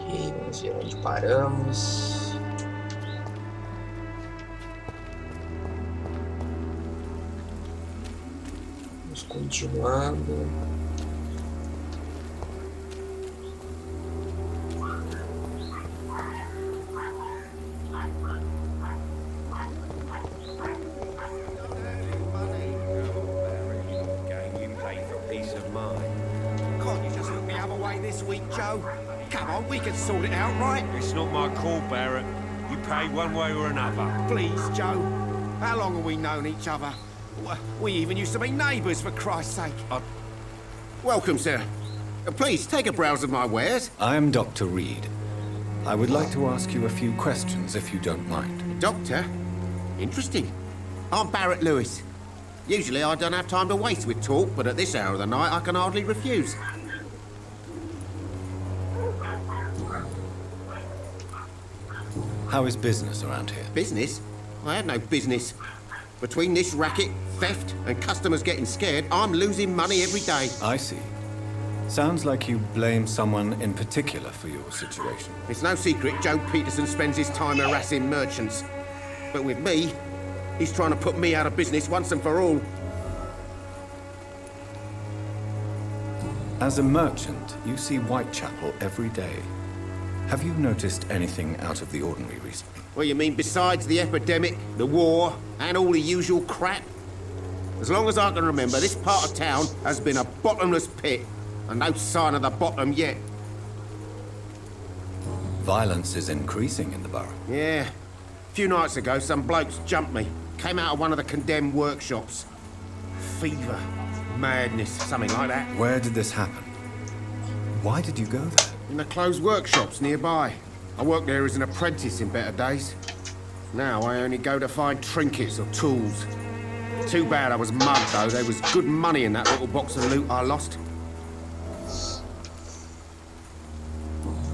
Ok, vamos ver onde paramos. Vamos continuando. Come on, we can sort it out, right? It's not my call, Barrett. You pay one way or another. Please, Joe. How long have we known each other? We even used to be neighbours, for Christ's sake. Welcome, sir. Please, take a browse of my wares. I am Dr. Reed. I would like to ask you a few questions, if you don't mind. Doctor? Interesting. I'm Barrett Lewis. Usually I don't have time to waste with talk, but at this hour of the night I can hardly refuse. How is business around here? Business? I have no business. Between this racket, theft, and customers getting scared, I'm losing money every day. I see. Sounds like you blame someone in particular for your situation. It's no secret Joe Peterson spends his time harassing merchants. But with me, he's trying to put me out of business once and for all. As a merchant, you see Whitechapel every day. Have you noticed anything out of the ordinary recently? Well, you mean besides the epidemic, the war, and all the usual crap? As long as I can remember, this part of town has been a bottomless pit, and no sign of the bottom yet. Violence is increasing in the borough. Yeah. A few nights ago, some blokes jumped me. Came out of one of the condemned workshops. Fever, madness, something like that. Where did this happen? Why did you go there? In the closed workshops nearby. I worked there as an apprentice in better days. Now I only go to find trinkets or tools. Too bad I was mugged, though. There was good money in that little box of loot I lost.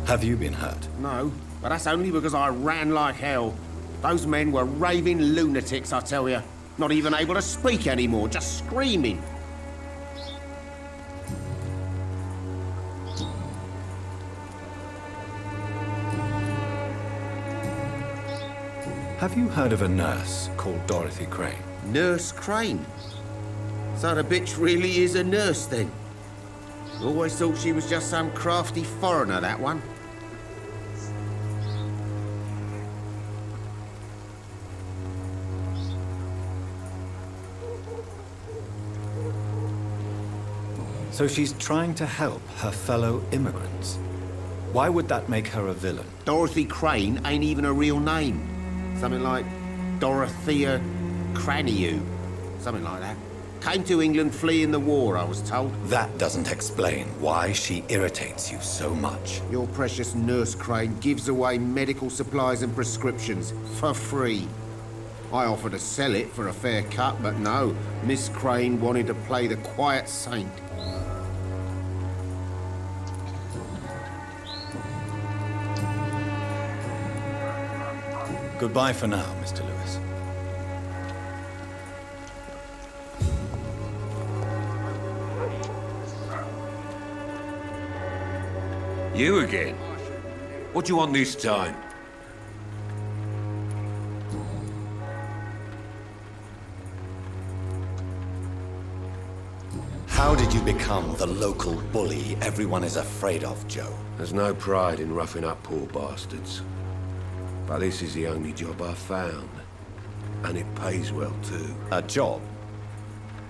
Have you been hurt? No, but that's only because I ran like hell. Those men were raving lunatics, I tell you. Not even able to speak anymore, just screaming. Have you heard of a nurse called Dorothy Crane? Nurse Crane? So the bitch really is a nurse, then? Always thought she was just some crafty foreigner, that one. So she's trying to help her fellow immigrants. Why would that make her a villain? Dorothy Crane ain't even a real name. Something like Dorothea Craniu. Something like that. Came to England fleeing the war, I was told. That doesn't explain why she irritates you so much. Your precious Nurse Crane gives away medical supplies and prescriptions for free. I offered to sell it for a fair cut, but no. Miss Crane wanted to play the quiet saint. Goodbye for now, Mr. Lewis. You again? What do you want this time? How did you become the local bully everyone is afraid of, Joe? There's no pride in roughing up poor bastards. But this is the only job I've found. And it pays well, too. A job?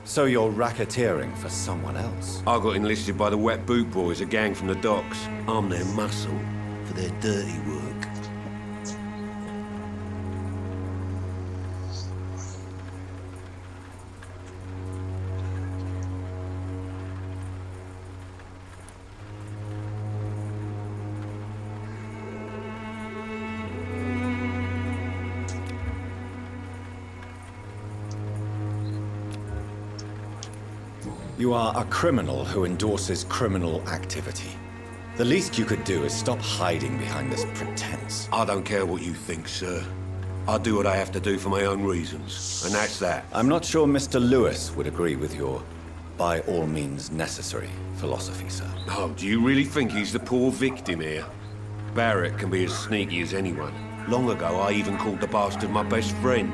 So you're racketeering for someone else? I got enlisted by the Wet Boot Boys, a gang from the docks. I'm their muscle for their dirty work. You are a criminal who endorses criminal activity. The least you could do is stop hiding behind this pretense. I don't care what you think, sir. I do what I have to do for my own reasons, and that's that. I'm not sure Mr. Lewis would agree with your by all means necessary philosophy, sir. Oh, do you really think he's the poor victim here? Barrett can be as sneaky as anyone. Long ago, I even called the bastard my best friend.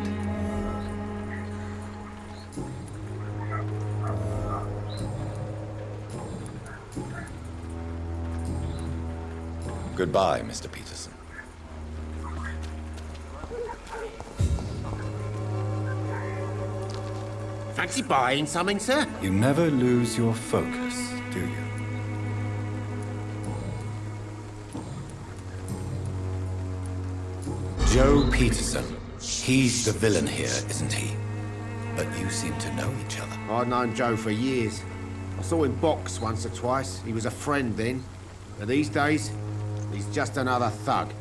Goodbye, Mr. Peterson. Fancy buying something, sir? You never lose your focus, do you? Joe Peterson. He's the villain here, isn't he? But you seem to know each other. I'd known Joe for years. I saw him box once or twice. He was a friend then. But these days, he's just another thug.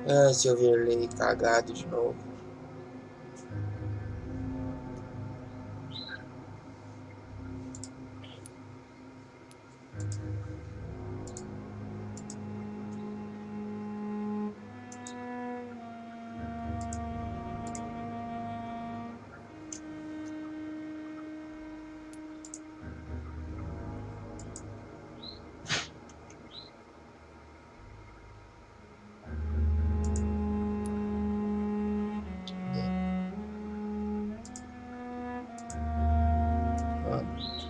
Ah, se eu ver ele cagado de novo.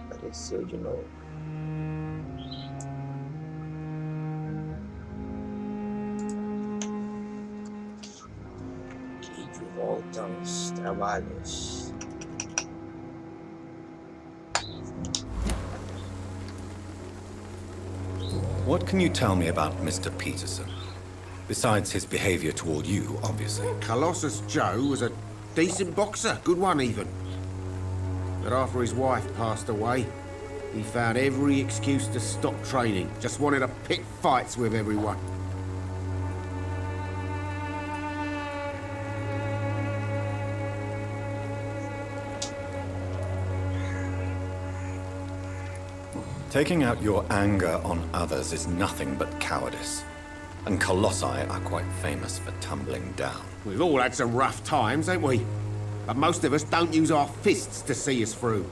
Apareceu de novo. Aqui de volta aos trabalhos. What can you tell me about Mr. Peterson? Besides his behavior toward you, obviously. Colossus Joe was a decent boxer, good one even. But after his wife passed away, he found every excuse to stop training. Just wanted to pick fights with everyone. Taking out your anger on others is nothing but cowardice. And colossi are quite famous for tumbling down. We've all had some rough times, ain't we? But most of us don't use our fists to see us through.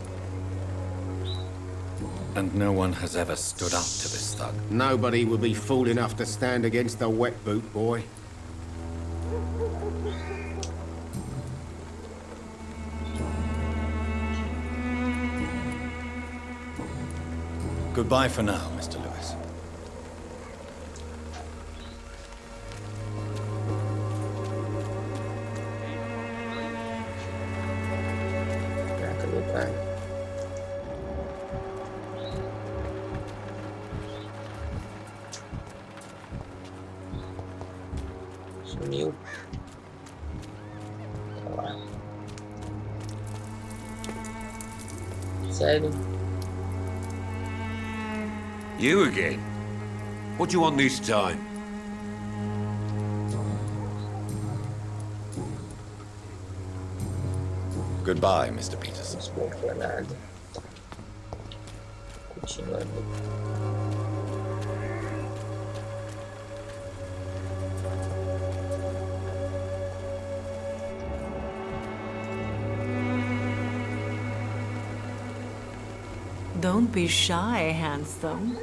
And no one has ever stood up to this thug. Nobody would be fool enough to stand against the wet boot boy. Goodbye for now, Mr. Lewis. Cadê o cara? Sumiu. Tá lá. Sério? You again? What do you want this time? Goodbye, Mr. Peterson. Não foi nada. Continuando. Don't be shy, handsome.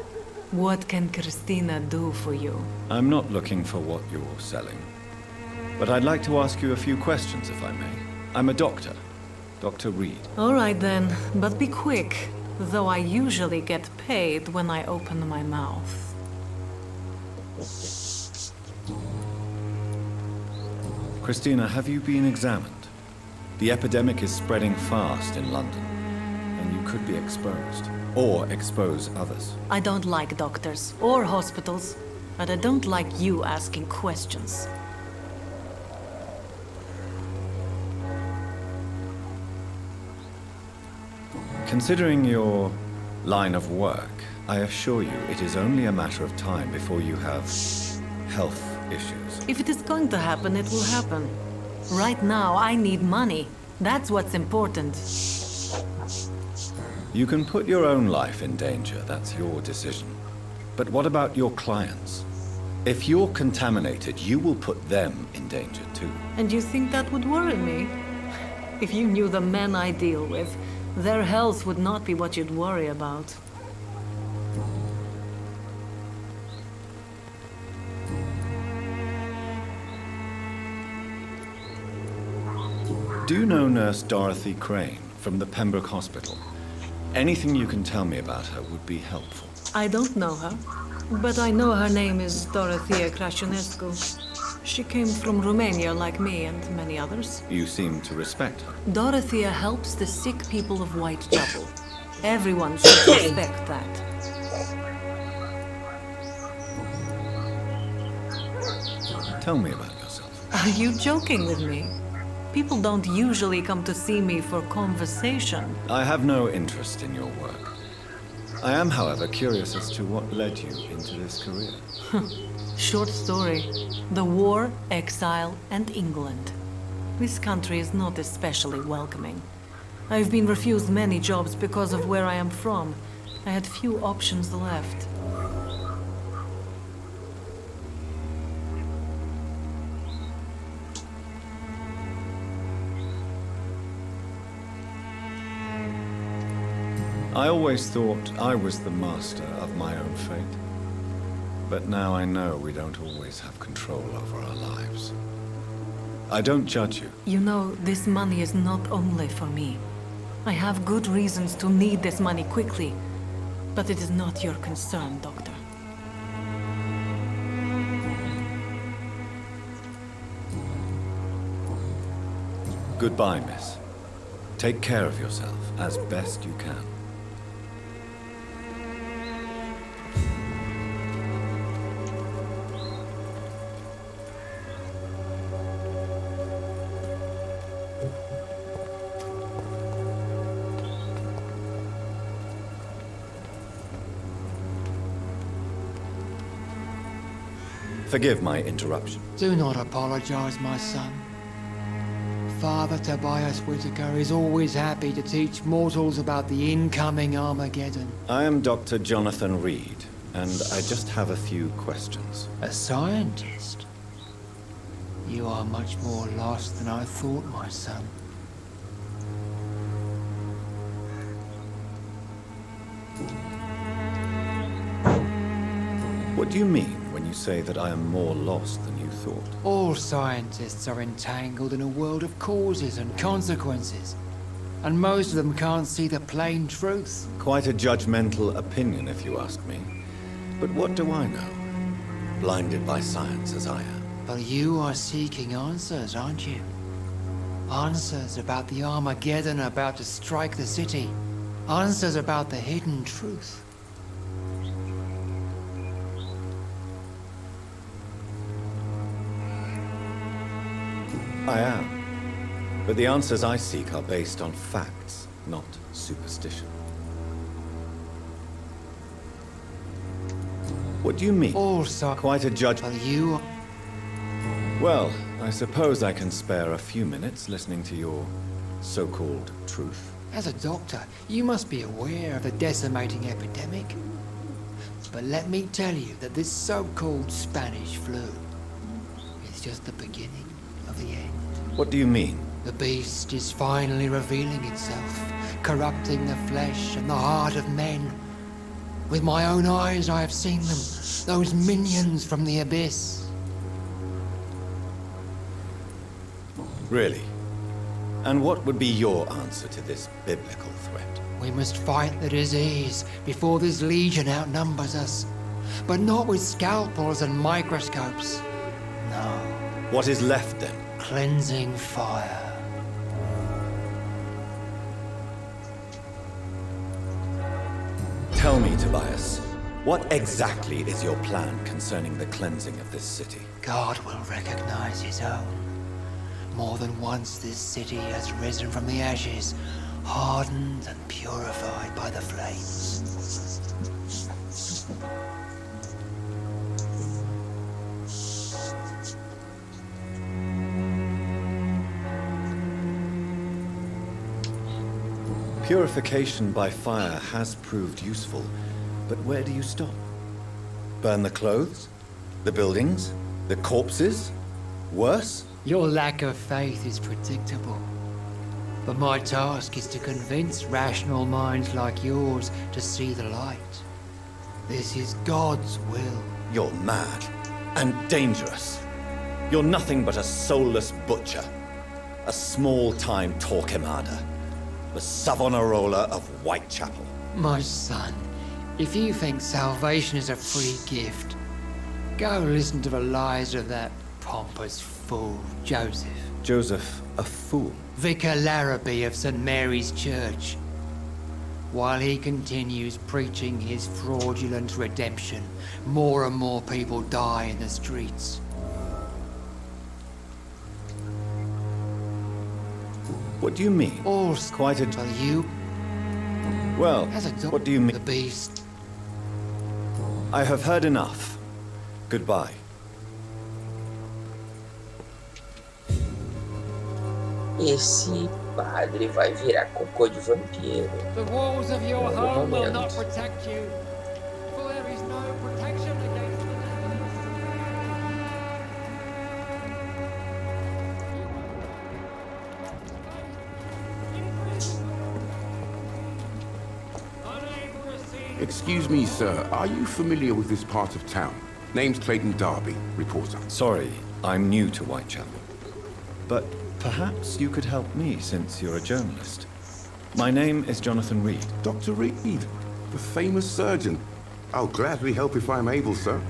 What can Christina do for you? I'm not looking for what you're selling. But I'd like to ask you a few questions, if I may. I'm a doctor. Dr. Reed. All right then, but be quick, though I usually get paid when I open my mouth. Christina, have you been examined? The epidemic is spreading fast in London, and you could be exposed. Or expose others. I don't like doctors or hospitals, but I don't like you asking questions. Considering your line of work, I assure you it is only a matter of time before you have health issues. If it is going to happen, it will happen. Right now, I need money. That's what's important. You can put your own life in danger, that's your decision. But what about your clients? If you're contaminated, you will put them in danger too. And you think that would worry me? If you knew the men I deal with, their health would not be what you'd worry about. Do you know Nurse Dorothy Crane from the Pembroke Hospital? Anything you can tell me about her would be helpful. I don't know her, but I know her name is Dorothea Crăciunescu. She came from Romania like me and many others. You seem to respect her. Dorothea helps the sick people of Whitechapel. Everyone should respect that. Tell me about yourself. Are you joking with me? People don't usually come to see me for conversation. I have no interest in your work. I am, however, curious as to what led you into this career. Short story. The war, exile, and England. This country is not especially welcoming. I've been refused many jobs because of where I am from. I had few options left. I always thought I was the master of my own fate. But now I know we don't always have control over our lives. I don't judge you. You know, this money is not only for me. I have good reasons to need this money quickly. But it is not your concern, Doctor. Goodbye, miss. Take care of yourself as best you can. Forgive my interruption. Do not apologize, my son. Father Tobias Whitaker is always happy to teach mortals about the incoming Armageddon. I am Dr. Jonathan Reed, and I just have a few questions. A scientist? You are much more lost than I thought, my son. What do you mean when you say that I am more lost than you thought? All scientists are entangled in a world of causes and consequences. And most of them can't see the plain truth. Quite a judgmental opinion, if you ask me. But what do I know? Blinded by science as I am. But you are seeking answers, aren't you? Answers about the Armageddon about to strike the city. Answers about the hidden truth. I am. But the answers I seek are based on facts, not superstition. What do you mean? Also, Quite a judge. but you... Well, I suppose I can spare a few minutes listening to your so-called truth. As a doctor, you must be aware of the decimating epidemic. But let me tell you that this so-called Spanish flu is just the beginning of the end. What do you mean? The beast is finally revealing itself, corrupting the flesh and the heart of men. With my own eyes I have seen them, those minions from the abyss. Really? And what would be your answer to this biblical threat? We must fight the disease before this legion outnumbers us. But not with scalpels and microscopes. No. What is left then? Cleansing fire. Tell me, Tobias, what exactly is your plan concerning the cleansing of this city? God will recognize his own. More than once this city has risen from the ashes, hardened and purified by the flames. Purification by fire has proved useful, but where do you stop? Burn the clothes? The buildings? The corpses? Worse? Your lack of faith is predictable. But my task is to convince rational minds like yours to see the light. This is God's will. You're mad and dangerous. You're nothing but a soulless butcher. A small-time Torquemada. The Savonarola of Whitechapel. My son, if you think salvation is a free gift, go listen to the lies of that pompous fool, Joseph. Joseph, a fool? Vicar Larrabee of St. Mary's Church. While he continues preaching his fraudulent redemption, more and more people die in the streets. What do you mean? All's Quite a... for you. Well, As a what do you mean? The beast. I have heard enough. Goodbye. Esse padre vai virar cocô de vampiro. The walls of your Algum home will momento. not protect you, for there is no protection against the devil. Excuse me, sir. Are you familiar with this part of town? Name's Clayton Darby, reporter. Sorry, I'm new to Whitechapel. But perhaps you could help me since you're a journalist. My name is Jonathan Reed. Dr. Reed, the famous surgeon. I'll gladly help if I'm able, sir.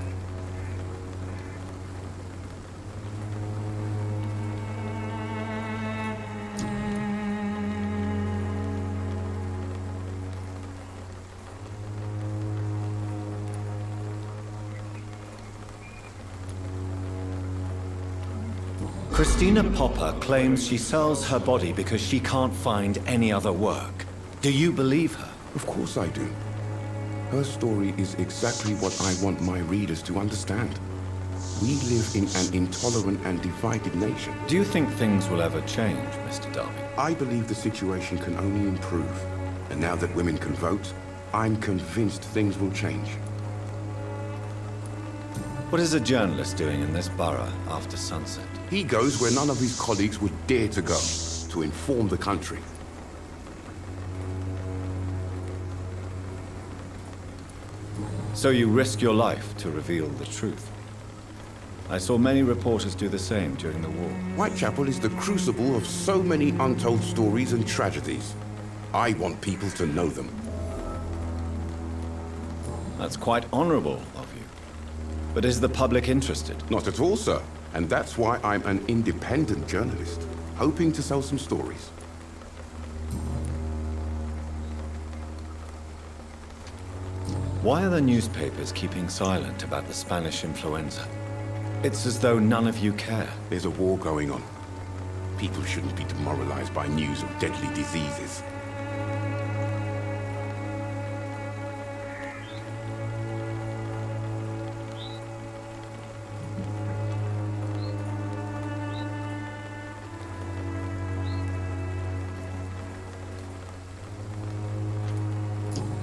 Christina Popper claims she sells her body because she can't find any other work. Do you believe her? Of course I do. Her story is exactly what I want my readers to understand. We live in an intolerant and divided nation. Do you think things will ever change, Mr. Darby? I believe the situation can only improve. And now that women can vote, I'm convinced things will change. What is a journalist doing in this borough after sunset? He goes where none of his colleagues would dare to go, to inform the country. So you risk your life to reveal the truth. I saw many reporters do the same during the war. Whitechapel is the crucible of so many untold stories and tragedies. I want people to know them. That's quite honorable of you. But is the public interested? Not at all, sir. And that's why I'm an independent journalist, hoping to sell some stories. Why are the newspapers keeping silent about the Spanish influenza? It's as though none of you care. There's a war going on. People shouldn't be demoralized by news of deadly diseases.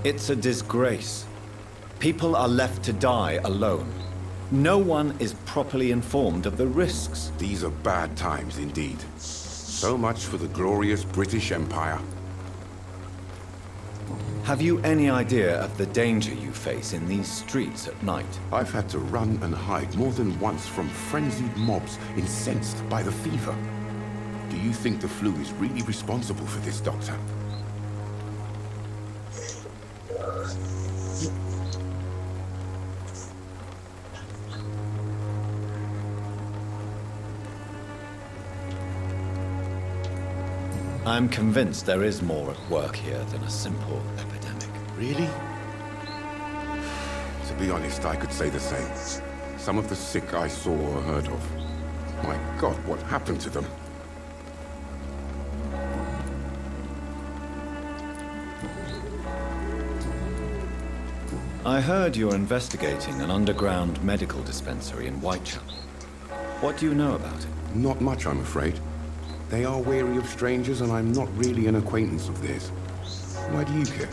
It's a disgrace. People are left to die alone. No one is properly informed of the risks. These are bad times indeed. So much for the glorious British Empire. Have you any idea of the danger you face in these streets at night? I've had to run and hide more than once from frenzied mobs incensed by the fever. Do you think the flu is really responsible for this, Doctor? I'm convinced there is more at work here than a simple epidemic. Really? To be honest, I could say the same. Some of the sick I saw or heard of. My God, what happened to them? I heard you're investigating an underground medical dispensary in Whitechapel. What do you know about it? Not much, I'm afraid. They are wary of strangers, and I'm not really an acquaintance of theirs. Why do you care?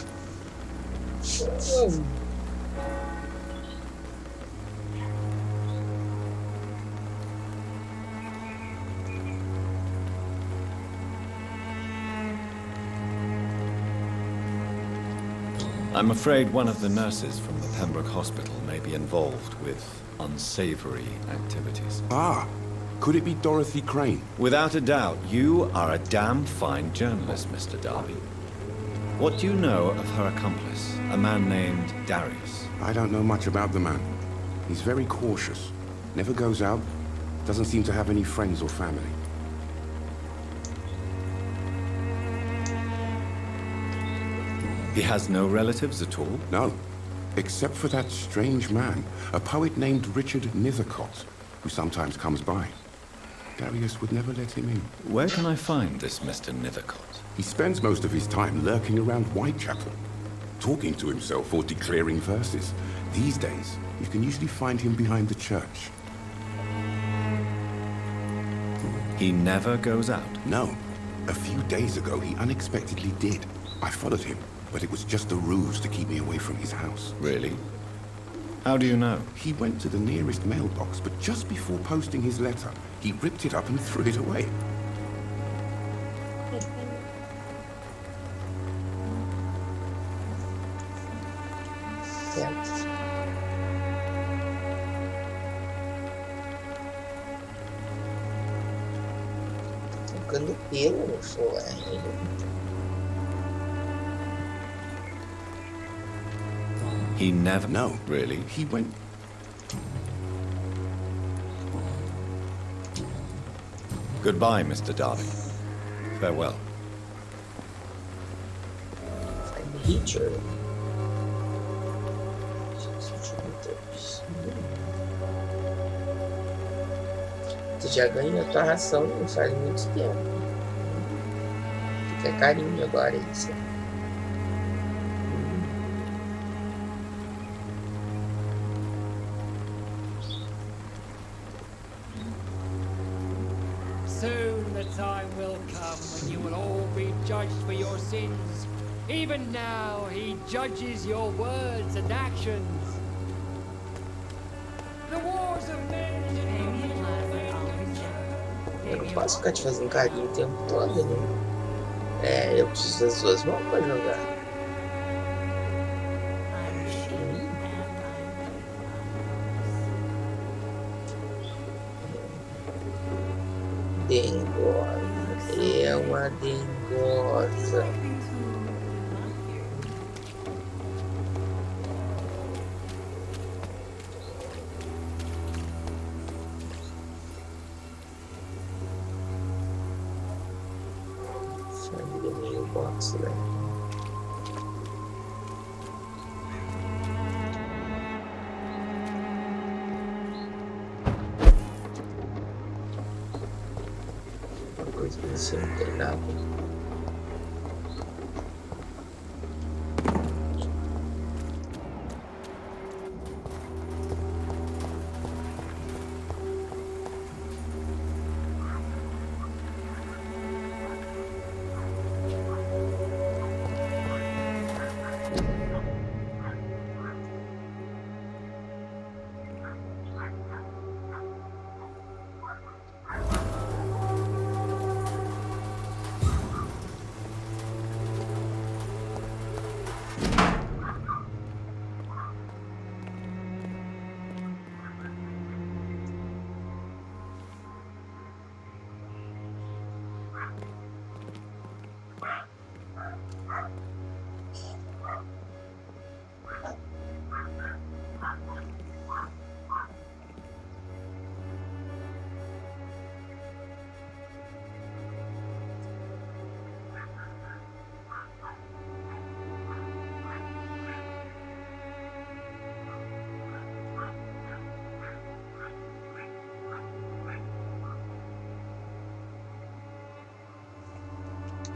I'm afraid one of the nurses from the Pembroke Hospital may be involved with unsavory activities. Ah, could it be Dorothy Crane? Without a doubt, you are a damn fine journalist, Mr. Darby. What do you know of her accomplice, a man named Darius? I don't know much about the man. He's very cautious. Never goes out. Doesn't seem to have any friends or family. He has no relatives at all? No. Except for that strange man, a poet named Richard Nethercott, who sometimes comes by. Darius would never let him in. Where can I find this Mr. Nethercott? He spends most of his time lurking around Whitechapel, talking to himself or declaring verses. These days, you can usually find him behind the church. He never goes out? No. A few days ago, he unexpectedly did. I followed him, but it was just a ruse to keep me away from his house. Really? How do you know? He went to the nearest mailbox, but just before posting his letter, he ripped it up and threw it away. Tocando pelo no Flame. He never... No. Really? He went... Goodbye, Mr. Darby. Farewell. Hitcher. Tu já ganhou a tua ração não faz muito tempo. Fica carinho agora isso. Soon the time will come when you will all be judged for your sins. Even now, he judges your words and actions. The wars of men Eu não posso ficar te fazendo carinho o tempo todo, né? É, eu preciso das duas mãos pra jogar. Dengosa. É uma dengosa. Sangue do meio box, né? Uma coisa que você não tem nada.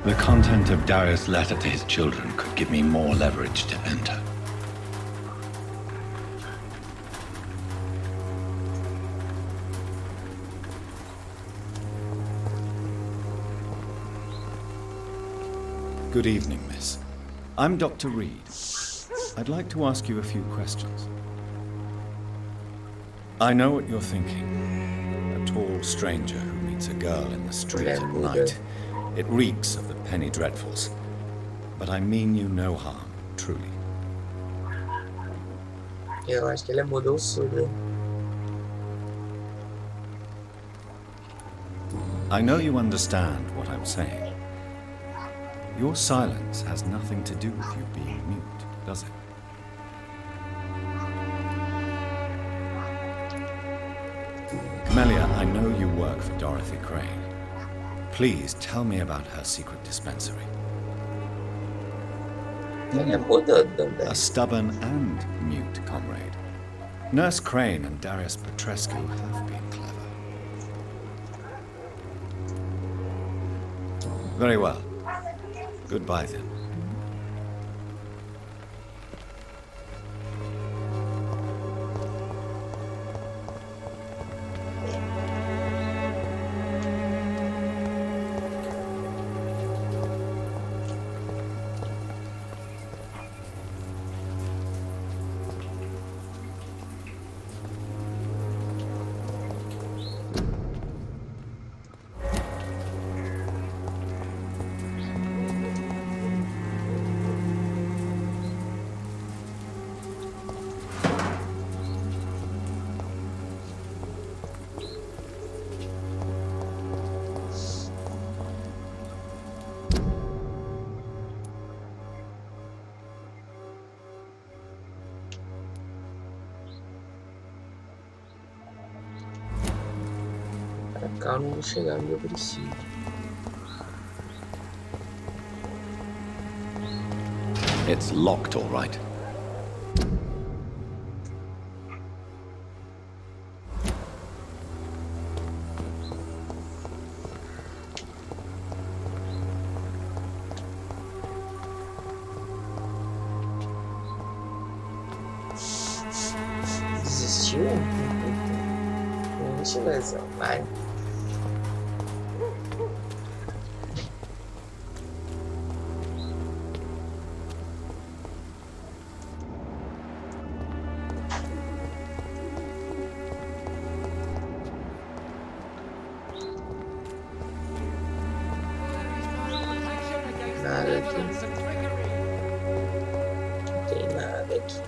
The content of Darius' letter to his children could give me more leverage to enter. Good evening, miss. I'm Dr. Reed. I'd like to ask you a few questions. I know what you're thinking. A tall stranger who meets a girl in the street at night. It reeks of the penny dreadfuls. But I mean you no harm, truly. Eu acho que ele mudou o surdo. I know you understand what I'm saying. Your silence has nothing to do with you being mute, does it? Camellia, I know you work for Dorothy Crane. Please tell me about her secret dispensary. Ele mudou também. A stubborn and mute comrade. Nurse Crane and Darius Petrescu have been clever. Very well. Goodbye then. Pra cá eu não vou chegar onde eu preciso. It's locked, all right. Desistiu? Gentileza, vai. Nada aqui. Não tem nada aqui.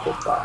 Opa.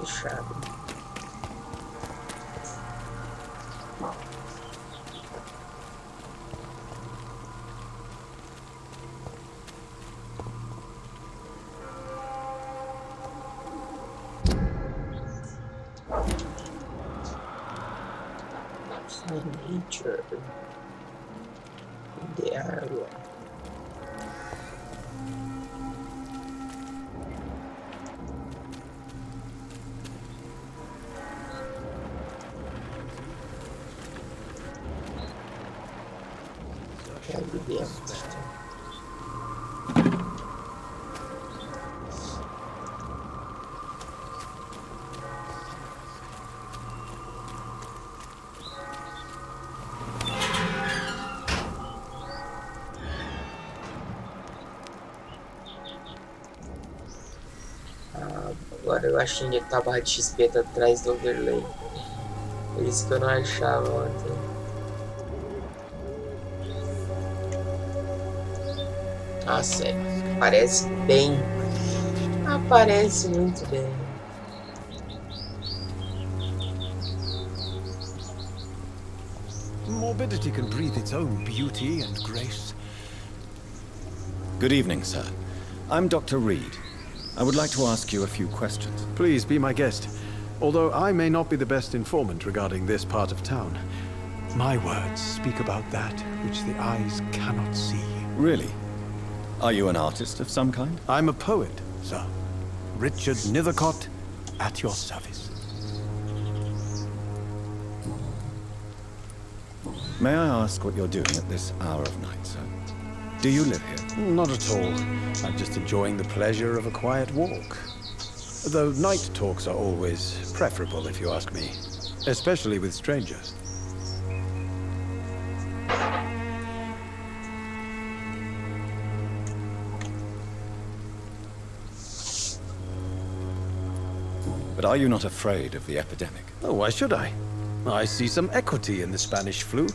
Fechado. Nature. De água. Ali dentro. Agora eu acho que tá a barra de XP tá atrás do overlay. Por isso que eu não achava ontem. Nossa, parece bem. Aparece muito bem. Morbidity can breathe its own beauty and grace. Good evening, sir. I'm Dr. Reed. I would like to ask you a few questions. Please be my guest. Although I may not be the best informant regarding this part of town, my words speak about that which the eyes cannot see. Really? Are you an artist of some kind? I'm a poet, sir. Richard Nethercott, at your service. May I ask what you're doing at this hour of night, sir? Do you live here? Not at all. I'm just enjoying the pleasure of a quiet walk. Though night talks are always preferable, if you ask me. Especially with strangers. But are you not afraid of the epidemic? Oh, why should I? I see some equity in the Spanish flu.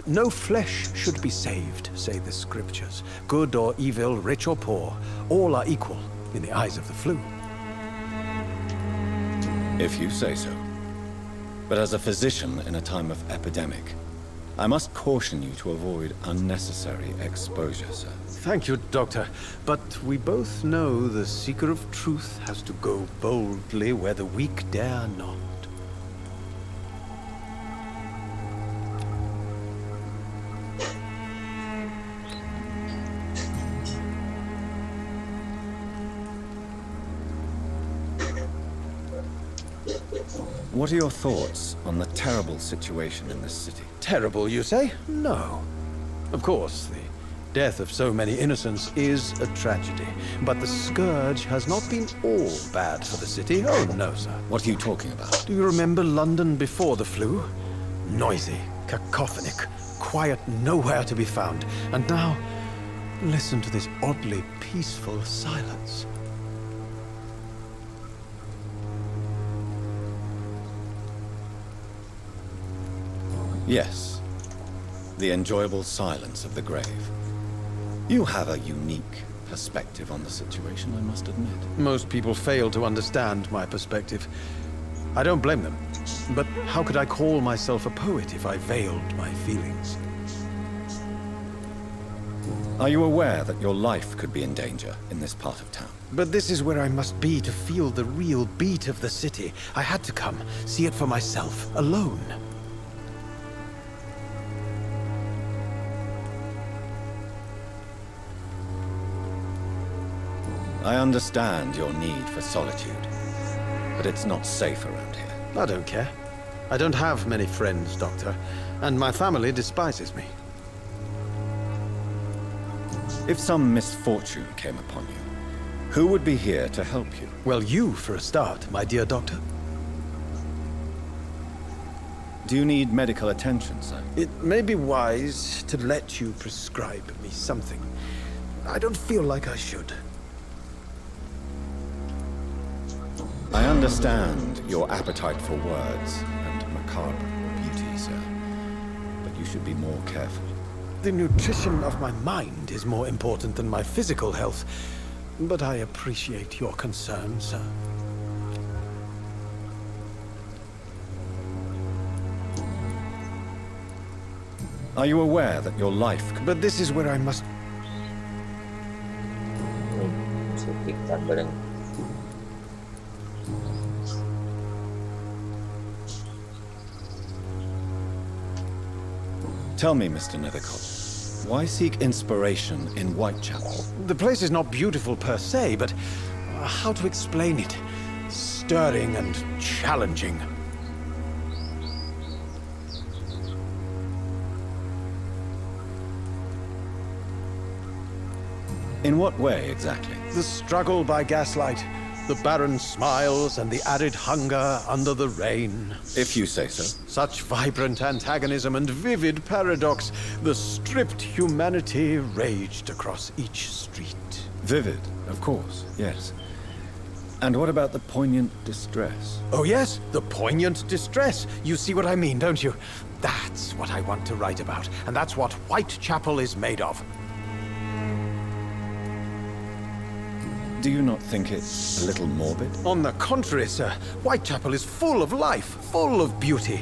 No flesh should be saved, say the scriptures. Good or evil, rich or poor, all are equal in the eyes of the flu. If you say so. But as a physician in a time of epidemic, I must caution you to avoid unnecessary exposure, sir. Thank you, Doctor. But we both know the seeker of truth has to go boldly where the weak dare not. What are your thoughts on the terrible situation in this city? Terrible, you say? No. Of course, the death of so many innocents is a tragedy. But the scourge has not been all bad for the city. Oh, no, sir. What are you talking about? Do you remember London before the flu? Noisy, cacophonic, quiet nowhere to be found. And now, listen to this oddly peaceful silence. Yes. The enjoyable silence of the grave. You have a unique perspective on the situation, I must admit. Most people fail to understand my perspective. I don't blame them. But how could I call myself a poet if I veiled my feelings? Are you aware that your life could be in danger in this part of town? But this is where I must be to feel the real beat of the city. I had to come, see it for myself, alone. I understand your need for solitude, but it's not safe around here. I don't care. I don't have many friends, Doctor, and my family despises me. If some misfortune came upon you, who would be here to help you? Well, you, for a start, my dear Doctor. Do you need medical attention, sir? It may be wise to let you prescribe me something. I don't feel like I should. I understand your appetite for words and macabre beauty, sir. But you should be more careful. The nutrition of my mind is more important than my physical health. But I appreciate your concern, sir. Are you aware that your life... But this is where I must... Tell me, Mr. Nethercott, why seek inspiration in Whitechapel? The place is not beautiful per se, but how to explain it? Stirring and challenging. In what way, exactly? The struggle by gaslight, the barren smiles and the arid hunger under the rain. If you say so. Such vibrant antagonism and vivid paradox, the stripped humanity raged across each street. Vivid, of course, yes. And what about the poignant distress? Oh yes, the poignant distress. You see what I mean, don't you? That's what I want to write about, and that's what Whitechapel is made of. Do you not think it's a little morbid? On the contrary, sir, Whitechapel is full of life, full of beauty.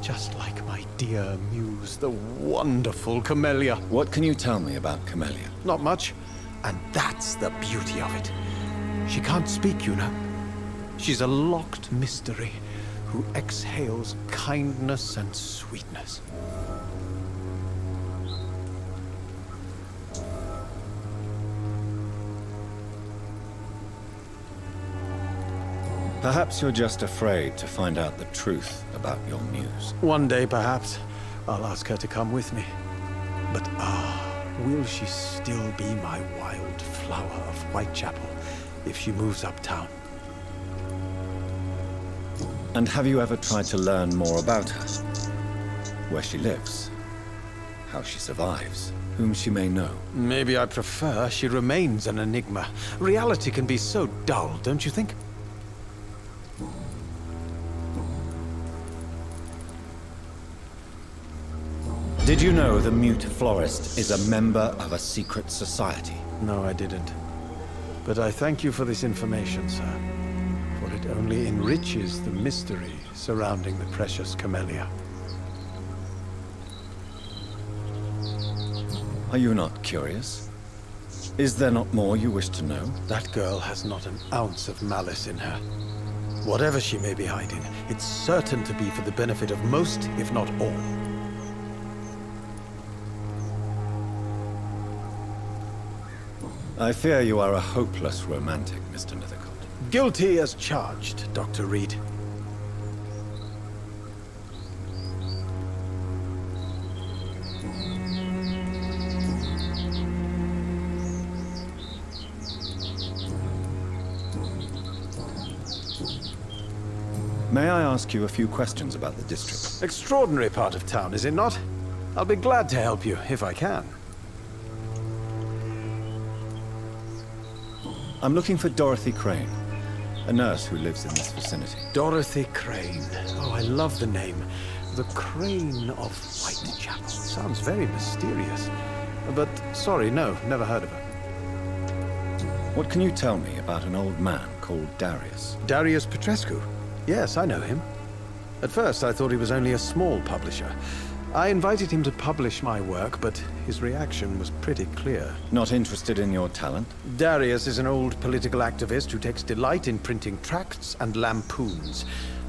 Just like my dear muse, the wonderful Camellia. What can you tell me about Camellia? Not much, and that's the beauty of it. She can't speak, you know. She's a locked mystery who exhales kindness and sweetness. Perhaps you're just afraid to find out the truth about your muse. One day, perhaps, I'll ask her to come with me. But will she still be my wild flower of Whitechapel if she moves uptown? And have you ever tried to learn more about her? Where she lives? How she survives? Whom she may know? Maybe I prefer she remains an enigma. Reality can be so dull, don't you think? Did you know the mute florist is a member of a secret society? No, I didn't. But I thank you for this information, sir. For it only enriches the mystery surrounding the precious Camellia. Are you not curious? Is there not more you wish to know? That girl has not an ounce of malice in her. Whatever she may be hiding, it's certain to be for the benefit of most, if not all. I fear you are a hopeless romantic, Mr. Nethercourt. Guilty as charged, Dr. Reed. May I ask you a few questions about the district? Extraordinary part of town, is it not? I'll be glad to help you, if I can. I'm looking for Dorothy Crane, a nurse who lives in this vicinity. Dorothy Crane. Oh, I love the name. The Crane of Whitechapel. Sounds very mysterious. But, sorry, no, never heard of her. What can you tell me about an old man called Darius? Darius Petrescu? Yes, I know him. At first, I thought he was only a small publisher. I invited him to publish my work, but his reaction was pretty clear. Not interested in your talent? Darius is an old political activist who takes delight in printing tracts and lampoons.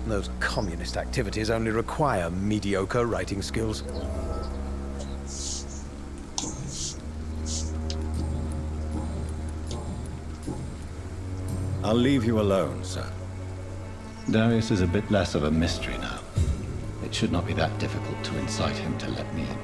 Those communist activities only require mediocre writing skills. I'll leave you alone, sir. Darius is a bit less of a mystery now. It should not be that difficult to incite him to let me in.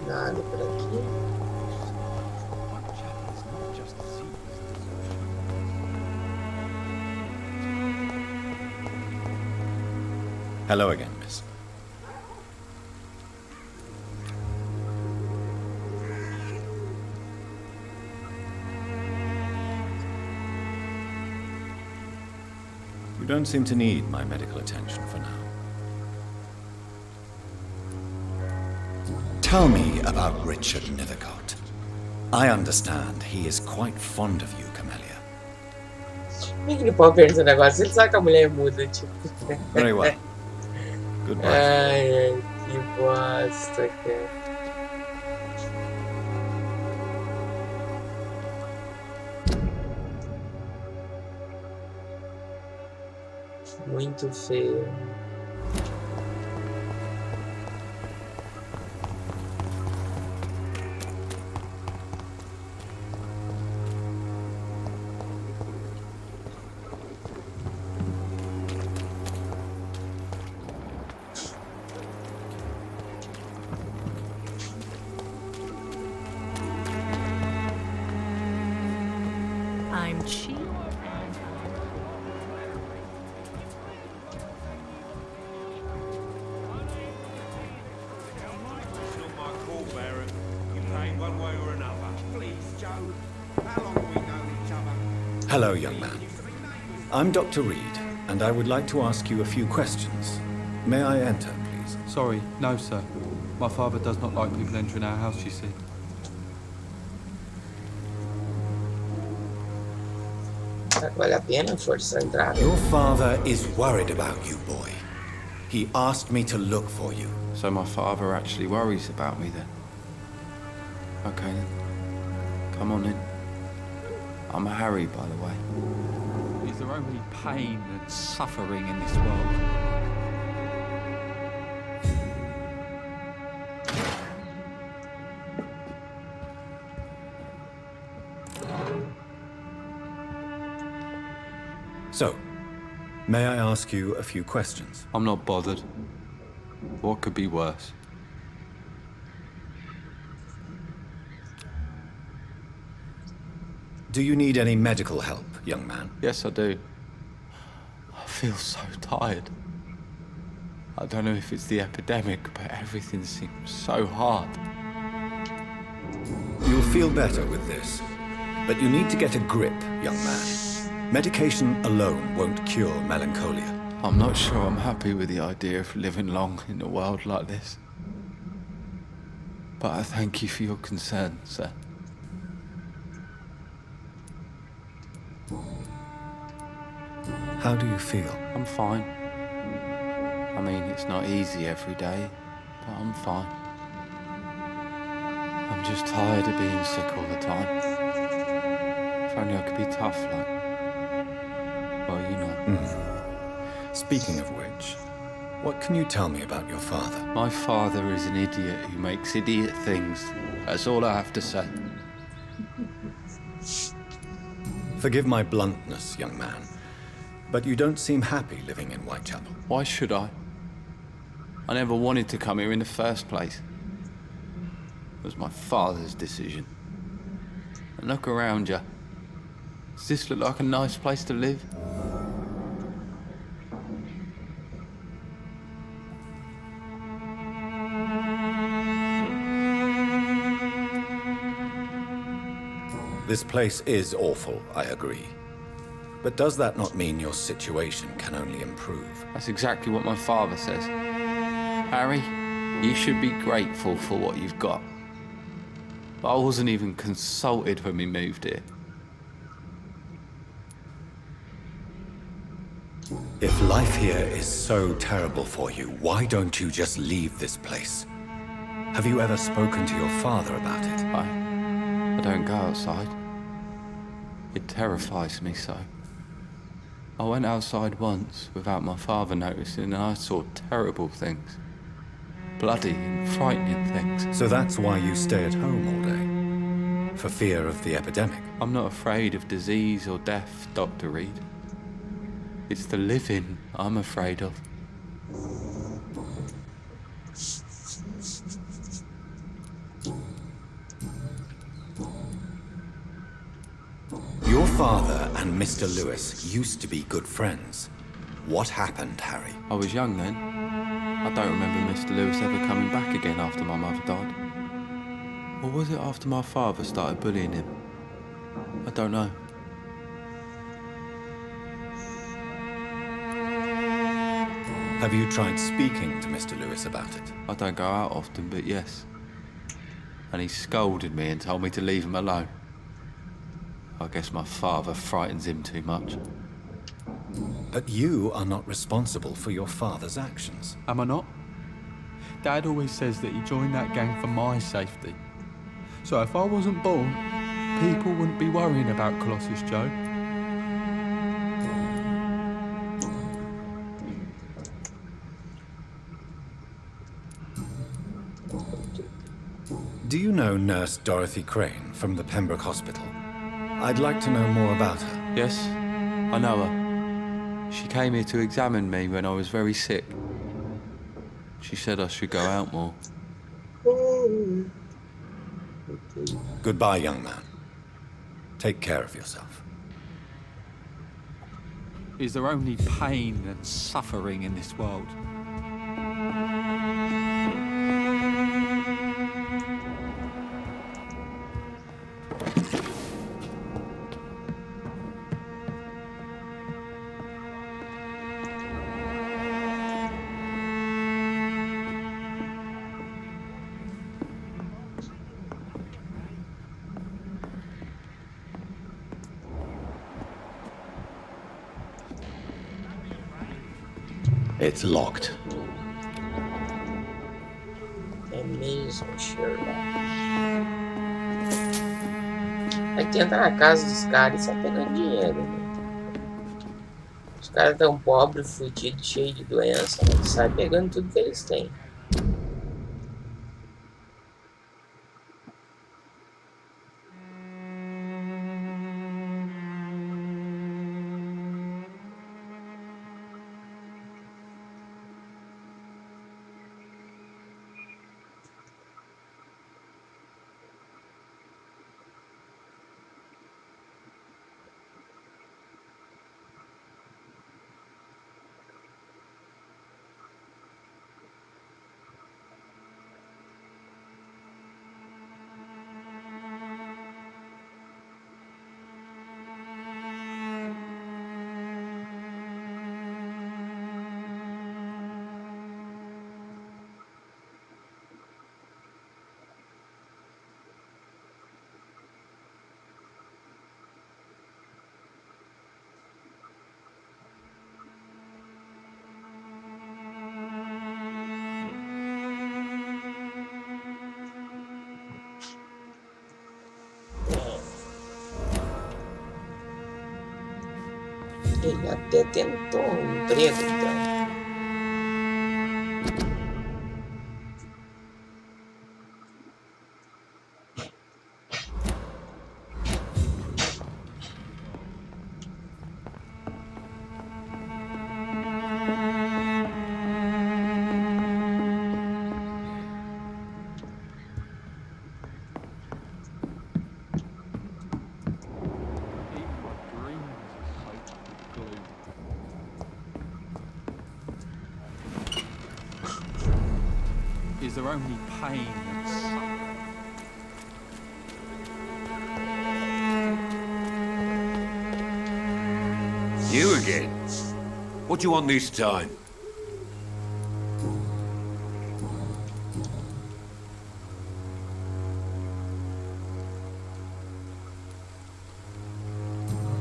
Nada por aqui. Hello again, miss. You don't seem to need my medical attention for now. Tell me about Richard Nethercourt. I understand he is quite fond of you, Camellia. Por que ele pode perguntar esse negócio? Ele sabe que a mulher é muda, tipo. Very well. Goodbye. Ai, ai, que bosta, cara. Muito feio. I'm cheap. Hello, young man. I'm Dr. Reed, and I would like to ask you a few questions. May I enter, please? Sorry, no, sir. My father does not like people entering our house, you see. Vale a pena forçar a entrada? Your father is worried about you, boy. He asked me to look for you. So my father actually worries about me then? Okay then. Come on in. I'm Harry, by the way. Is there only pain and suffering in this world? So, may I ask you a few questions? I'm not bothered. What could be worse? Do you need any medical help, young man? Yes, I do. I feel so tired. I don't know if it's the epidemic, but everything seems so hard. You'll feel better with this, but you need to get a grip, young man. Medication alone won't cure melancholia. I'm not sure I'm happy with the idea of living long in a world like this. But I thank you for your concern, sir. How do you feel? I'm fine. I mean, it's not easy every day, but I'm fine. I'm just tired of being sick all the time. If only I could be tough, like... well, you know. Speaking of which, what can you tell me about your father? My father is an idiot who makes idiot things. That's all I have to say. Forgive my bluntness, young man, but you don't seem happy living in Whitechapel. Why should I? I never wanted to come here in the first place. It was my father's decision. And look around you. Does this look like a nice place to live? This place is awful, I agree. But does that not mean your situation can only improve? That's exactly what my father says. Harry, you should be grateful for what you've got. But I wasn't even consulted when we moved here. If life here is so terrible for you, why don't you just leave this place? Have you ever spoken to your father about it? I don't go outside. It terrifies me so. I went outside once without my father noticing and I saw terrible things. Bloody and frightening things. So that's why you stay at home all day? For fear of the epidemic? I'm not afraid of disease or death, Dr. Reed. It's the living I'm afraid of. Your father and Mr. Lewis used to be good friends. What happened, Harry? I was young then. I don't remember Mr. Lewis ever coming back again after my mother died. Or was it after my father started bullying him? I don't know. Have you tried speaking to Mr. Lewis about it? I don't go out often, but yes. And he scolded me and told me to leave him alone. I guess my father frightens him too much. But you are not responsible for your father's actions. Am I not? Dad always says that he joined that gang for my safety. So if I wasn't born, people wouldn't be worrying about Colossus Joe. Do you know Nurse Dorothy Crane from the Pembroke Hospital? I'd like to know more about her. Yes, I know her. She came here to examine me when I was very sick. She said I should go out more. Goodbye, young man. Take care of yourself. Is there only pain and suffering in this world? It's locked. É mesmo, Sherlock. Aí tu entra na casa dos caras e só pegando dinheiro. Né? Os caras tão pobres, fudidos, cheios de doença, né? Sai pegando tudo que eles têm. Ele até tentou um emprego, então. Is there only pain and suffering? You again? What do you want this time?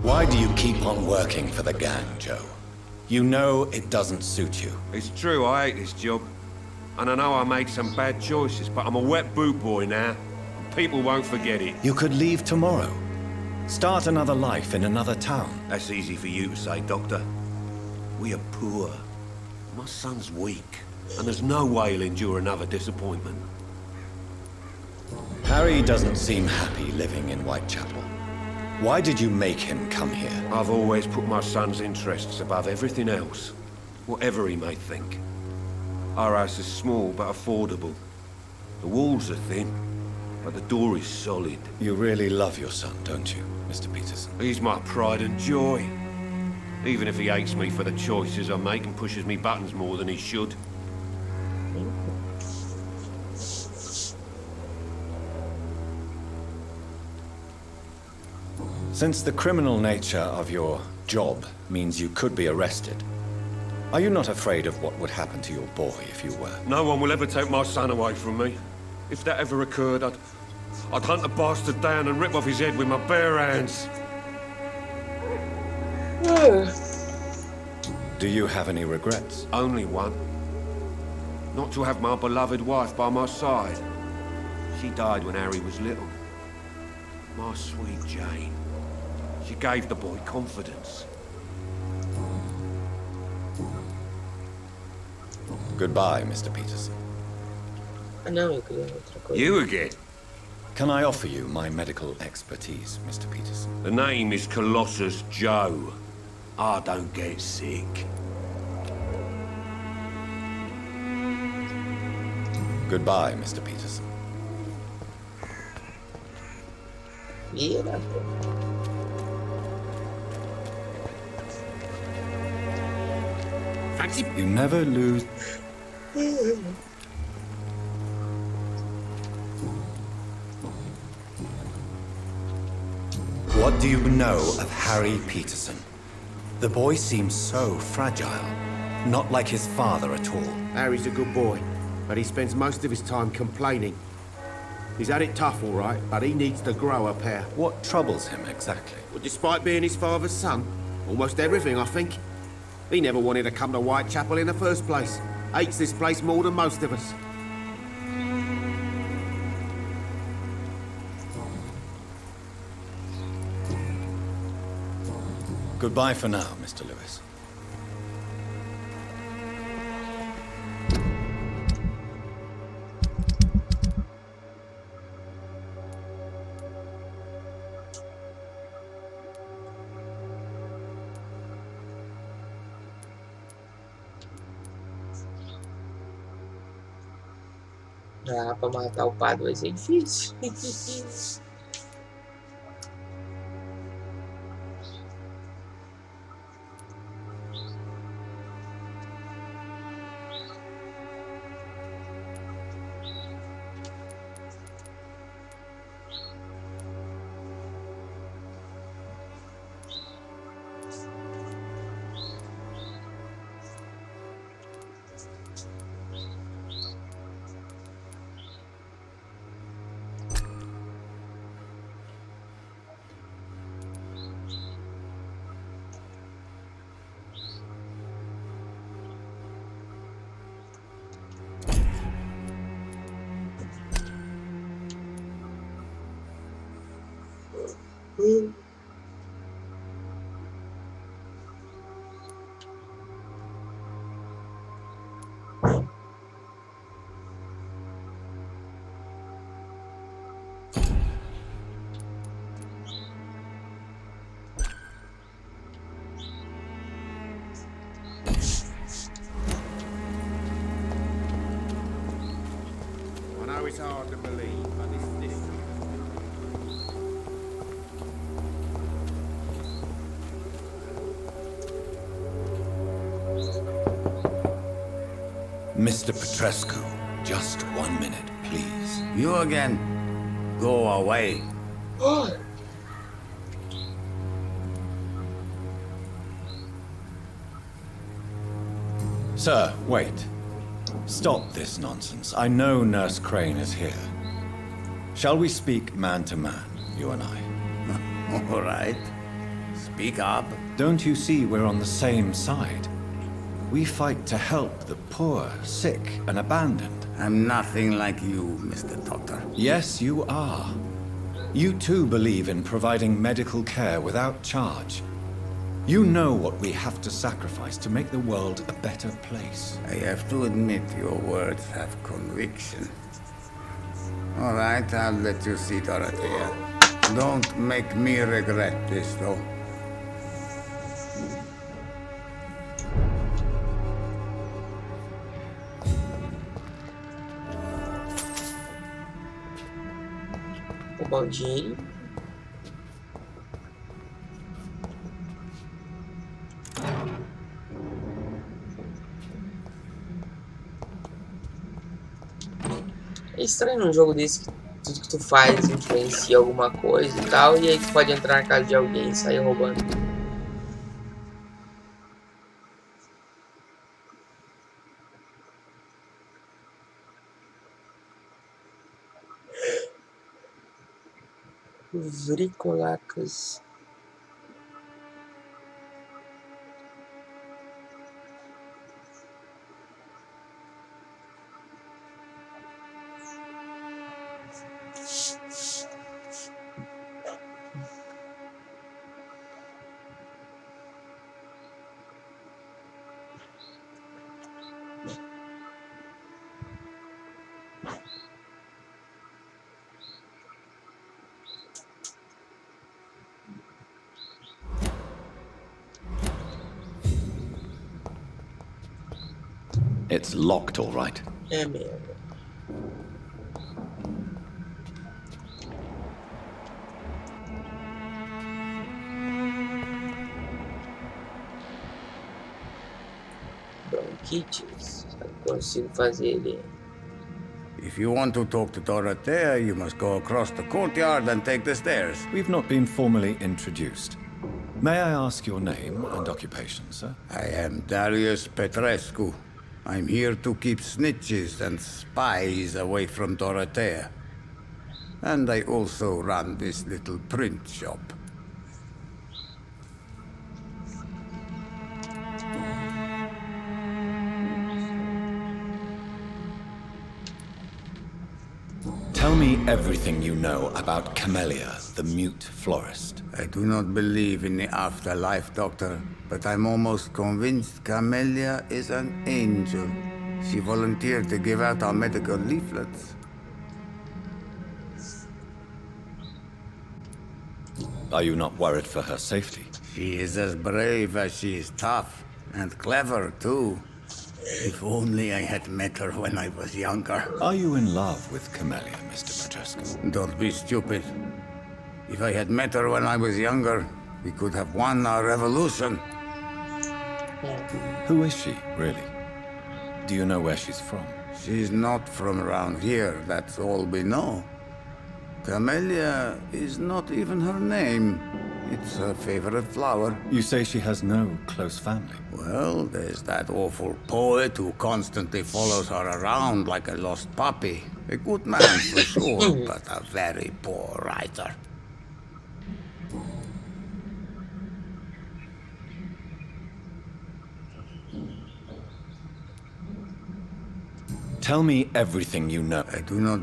Why do you keep on working for the gang, Joe? You know it doesn't suit you. It's true, I hate this job. And I know I made some bad choices, but I'm a wet boot boy now. People won't forget it. You could leave tomorrow. Start another life in another town. That's easy for you to say, Doctor. We are poor. My son's weak, and there's no way he'll endure another disappointment. Harry doesn't seem happy living in Whitechapel. Why did you make him come here? I've always put my son's interests above everything else, whatever he may think. Our house is small but affordable. The walls are thin, but the door is solid. You really love your son, don't you, Mr. Peterson? He's my pride and joy. Even if he hates me for the choices I make and pushes me buttons more than he should. Since the criminal nature of your job means you could be arrested, are you not afraid of what would happen to your boy if you were? No one will ever take my son away from me. If that ever occurred, I'd hunt the bastard down and rip off his head with my bare hands. Do you have any regrets? Only one. Not to have my beloved wife by my side. She died when Harry was little. My sweet Jane. She gave the boy confidence. Goodbye, Mr. Peterson. Ah, não, eu queria outra coisa. You again? Can I offer you my medical expertise, Mr. Peterson? The name is Colossus Joe. I don't get sick. Goodbye, Mr. Peterson. Vira, pô. You never lose... What do you know of Harry Peterson? The boy seems so fragile. Not like his father at all. Harry's a good boy, but he spends most of his time complaining. He's had it tough, all right, but he needs to grow a pair. What troubles him exactly? Well, despite being his father's son, almost everything, I think. He never wanted to come to Whitechapel in the first place. Hates this place more than most of us. Goodbye for now, Mr. Lewis. Ah, pra matar o padre vai ser difícil. I know it's hard to believe, but this... Mr. Petrescu, just 1 minute, please. You again? Go away. Sir, wait. Stop this nonsense. I know Nurse Crane is here. Shall we speak man to man, you and I? All right. Speak up. Don't you see we're on the same side? We fight to help the poor, sick, and abandoned. I'm nothing like you, Mr. Doctor. Yes, you are. You too believe in providing medical care without charge. You know what we have to sacrifice to make the world a better place. I have to admit your words have conviction. All right, I'll let you see, Dorothea. Don't make me regret this, though. O bondinho. É estranho num jogo desse que tudo que tu faz influencia alguma coisa e tal, e aí tu pode entrar na casa de alguém e sair roubando. Vricolacas. It's locked, all right. É mesmo. Bronquites. Eu consigo fazer ele. If you want to talk to Dorothea, you must go across the courtyard and take the stairs. We've not been formally introduced. May I ask your name and occupation, sir? I am Darius Petrescu. I'm here to keep snitches and spies away from Dorothea. And I also run this little print shop. Tell me everything you know about Camellia, the mute florist. I do not believe in the afterlife, Doctor, but I'm almost convinced Camellia is an angel. She volunteered to give out our medical leaflets. Are you not worried for her safety? She is as brave as she is tough, and clever, too. If only I had met her when I was younger. Are you in love with Camellia, Mr. Petrescu? Don't be stupid. If I had met her when I was younger, we could have won our revolution. Who is she, really? Do you know where she's from? She's not from around here, that's all we know. Camellia is not even her name. It's her favorite flower. You say she has no close family? Well, there's that awful poet who constantly follows her around like a lost puppy. A good man for sure, but a very poor writer. Tell me everything you know. I do not...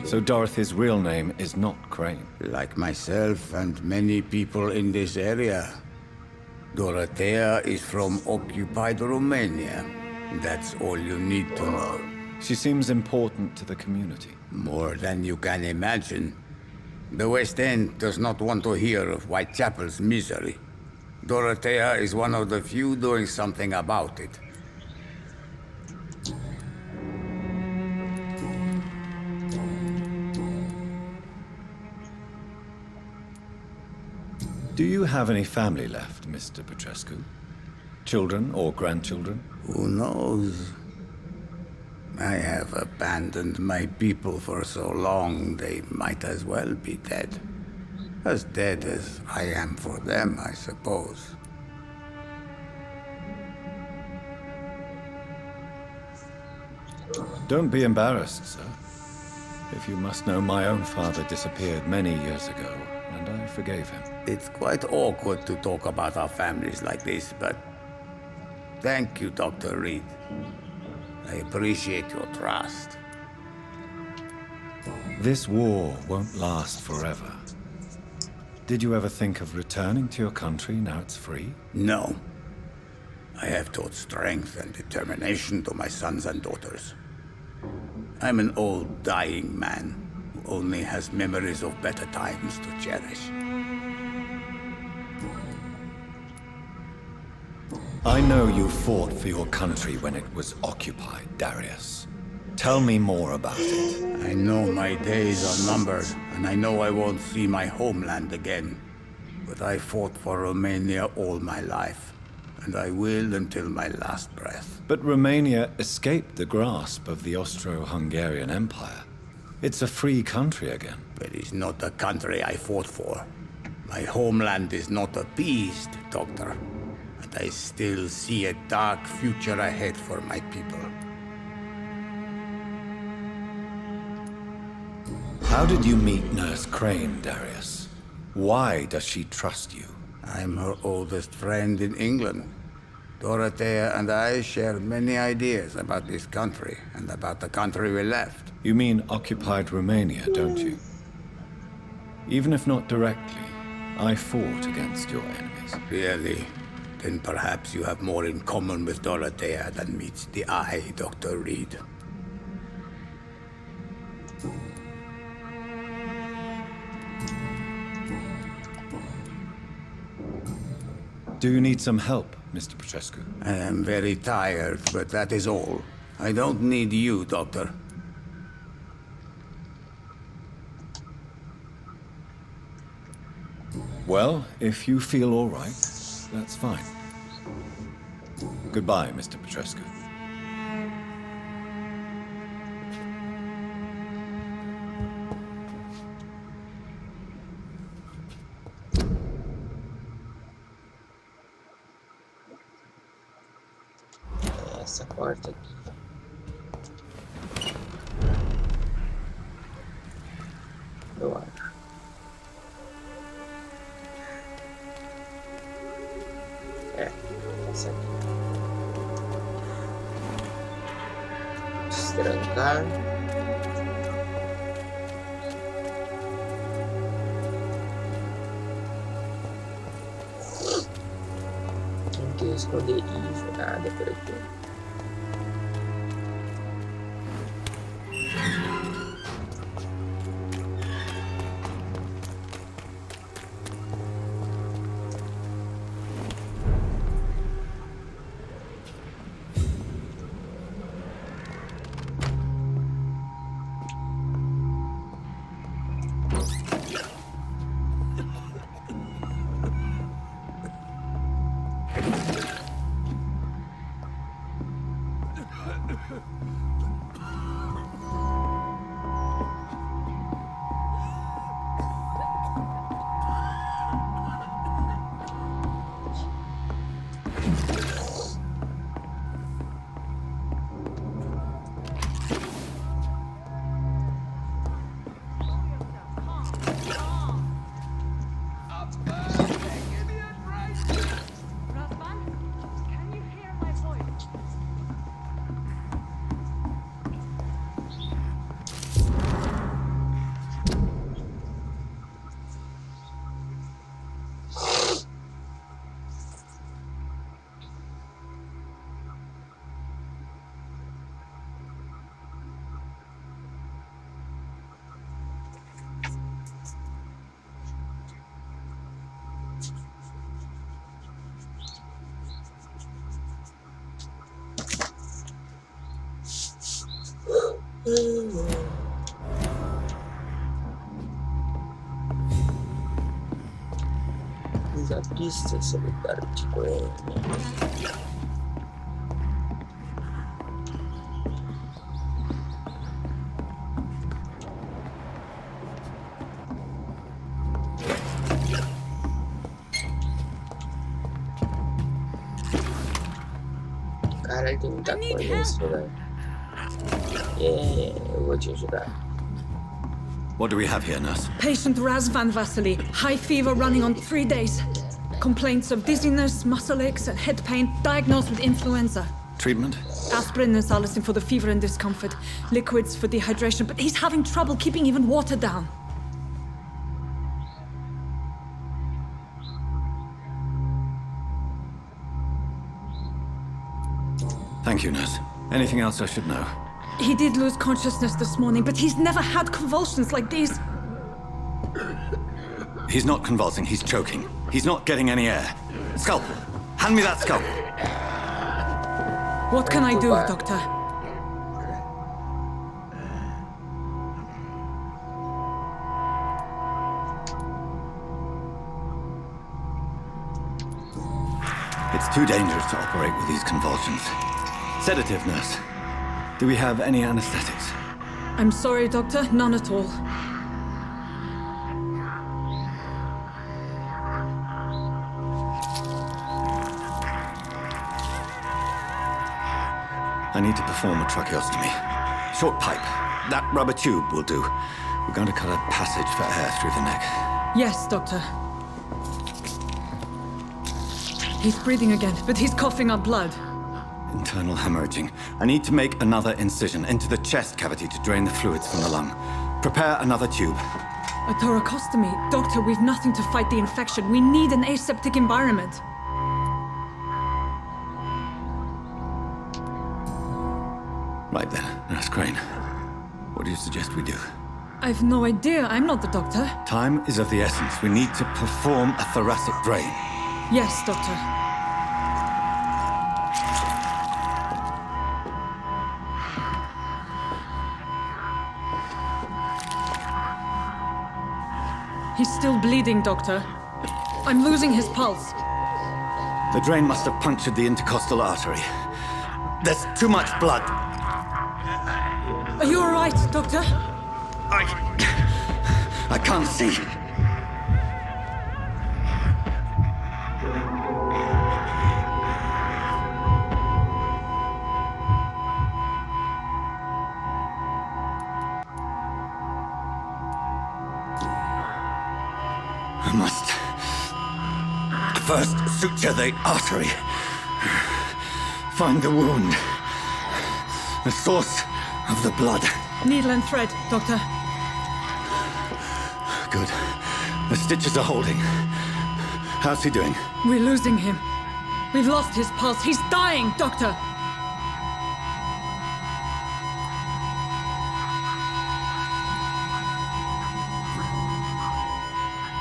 So Dorothy's real name is not Crane? Like myself and many people in this area. Dorothea is from occupied Romania. That's all you need to know. She seems important to the community. More than you can imagine. The West End does not want to hear of Whitechapel's misery. Dorothea is one of the few doing something about it. Do you have any family left, Mr. Petrescu? Children or grandchildren? Who knows? I have abandoned my people for so long, they might as well be dead. As dead as I am for them, I suppose. Don't be embarrassed, sir. If you must know, my own father disappeared many years ago, and I forgave him. It's quite awkward to talk about our families like this, but... Thank you, Dr. Reed. I appreciate your trust. This war won't last forever. Did you ever think of returning to your country now it's free? No. I have taught strength and determination to my sons and daughters. I'm an old, dying man who only has memories of better times to cherish. I know you fought for your country when it was occupied, Darius. Tell me more about it. I know my days are numbered, and I know I won't see my homeland again. But I fought for Romania all my life, and I will until my last breath. But Romania escaped the grasp of the Austro-Hungarian Empire. It's a free country again. It is not the country I fought for. My homeland is not appeased, Doctor. And I still see a dark future ahead for my people. How did you meet Nurse Crane, Darius? Why does she trust you? I'm her oldest friend in England. Dorothea and I share many ideas about this country and about the country we left. You mean occupied Romania, don't you? Even if not directly, I fought against your enemies. Really? Then perhaps you have more in common with Dorothea than meets the eye, Dr. Reed. Do you need some help, Mr. Petrescu? I am very tired, but that is all. I don't need you, Doctor. Well, if you feel all right, that's fine. Goodbye, Mr. Petrescu. Essa porta aqui. Eu acho. É, essa aqui. Destrancar. Não tem esconderijo, nada por aqui. Usa pista sobre Parte. Cara, tem muita coisa nesse lugar. Eu vou te ajudar. What do we have here, nurse? Patient Razvan Vasily, high fever running on 3 days. Complaints of dizziness, muscle aches, and head pain, diagnosed with influenza. Treatment? Aspirin and salicin for the fever and discomfort, liquids for dehydration, but he's having trouble keeping even water down. Thank you, nurse. Anything else I should know? He did lose consciousness this morning, but he's never had convulsions like these. He's not convulsing, he's choking. He's not getting any air. Scalpel! Hand me that scalpel! What can I do, Doctor? It's too dangerous to operate with these convulsions. Sedative, nurse. Do we have any anesthetics? I'm sorry, Doctor, none at all. I need to perform a tracheostomy. Short pipe. That rubber tube will do. We're going to cut a passage for air through the neck. Yes, Doctor. He's breathing again, but he's coughing up blood. Internal hemorrhaging. I need to make another incision into the chest cavity to drain the fluids from the lung. Prepare another tube. A thoracostomy? Doctor, we've nothing to fight the infection. We need an aseptic environment. Right then, Nurse Crane. What do you suggest we do? I've no idea. I'm not the doctor. Time is of the essence. We need to perform a thoracic drain. Yes, Doctor. He's still bleeding, Doctor. I'm losing his pulse. The drain must have punctured the intercostal artery. There's too much blood. Are you all right, Doctor? I can't see. I must first suture the artery. Find the wound. The source of the blood. Needle and thread, Doctor. Good. The stitches are holding. How's he doing? We're losing him. We've lost his pulse. He's dying, Doctor.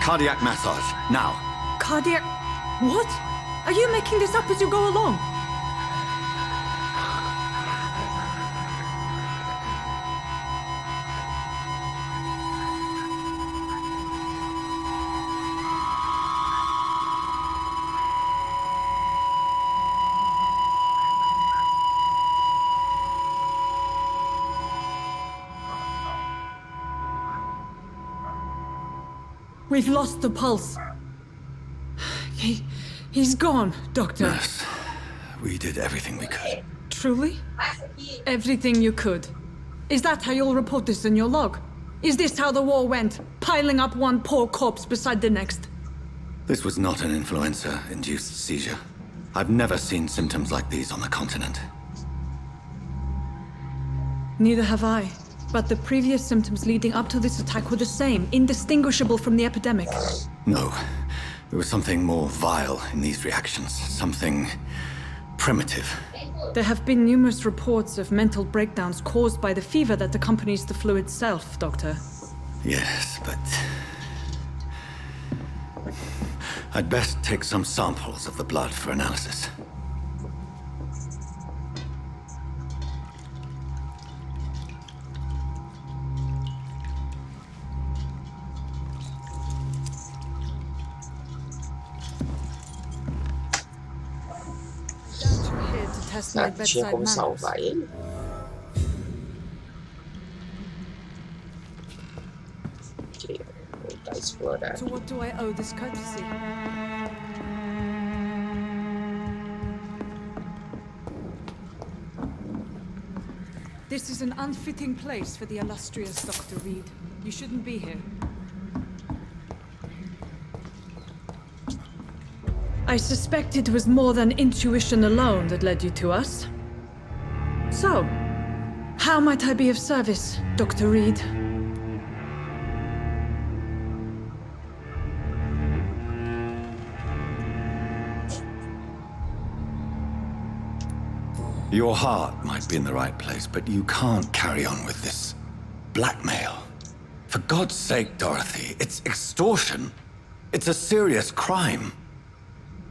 Cardiac massage, now. Cardiac... What? Are you making this up as you go along? We've lost the pulse. He's gone, Doctor. Nurse, we did everything we could. Truly? Everything you could. Is that how you'll report this in your log? Is this how the war went? Piling up one poor corpse beside the next? This was not an influenza-induced seizure. I've never seen symptoms like these on the continent. Neither have I. But the previous symptoms leading up to this attack were the same, indistinguishable from the epidemic. No. There was something more vile in these reactions. Something primitive. There have been numerous reports of mental breakdowns caused by the fever that accompanies the flu itself, Doctor. Yes, but... I'd best take some samples of the blood for analysis. Será que tinha como salvar ele? Ok, vou voltar a explorar. To what do I owe this courtesy? This is an unfitting place for the illustrious Dr. Reed. You shouldn't be here. I suspect it was more than intuition alone that led you to us. So, how might I be of service, Dr. Reed? Your heart might be in the right place, but you can't carry on with this blackmail. For God's sake, Dorothy, it's extortion. It's a serious crime.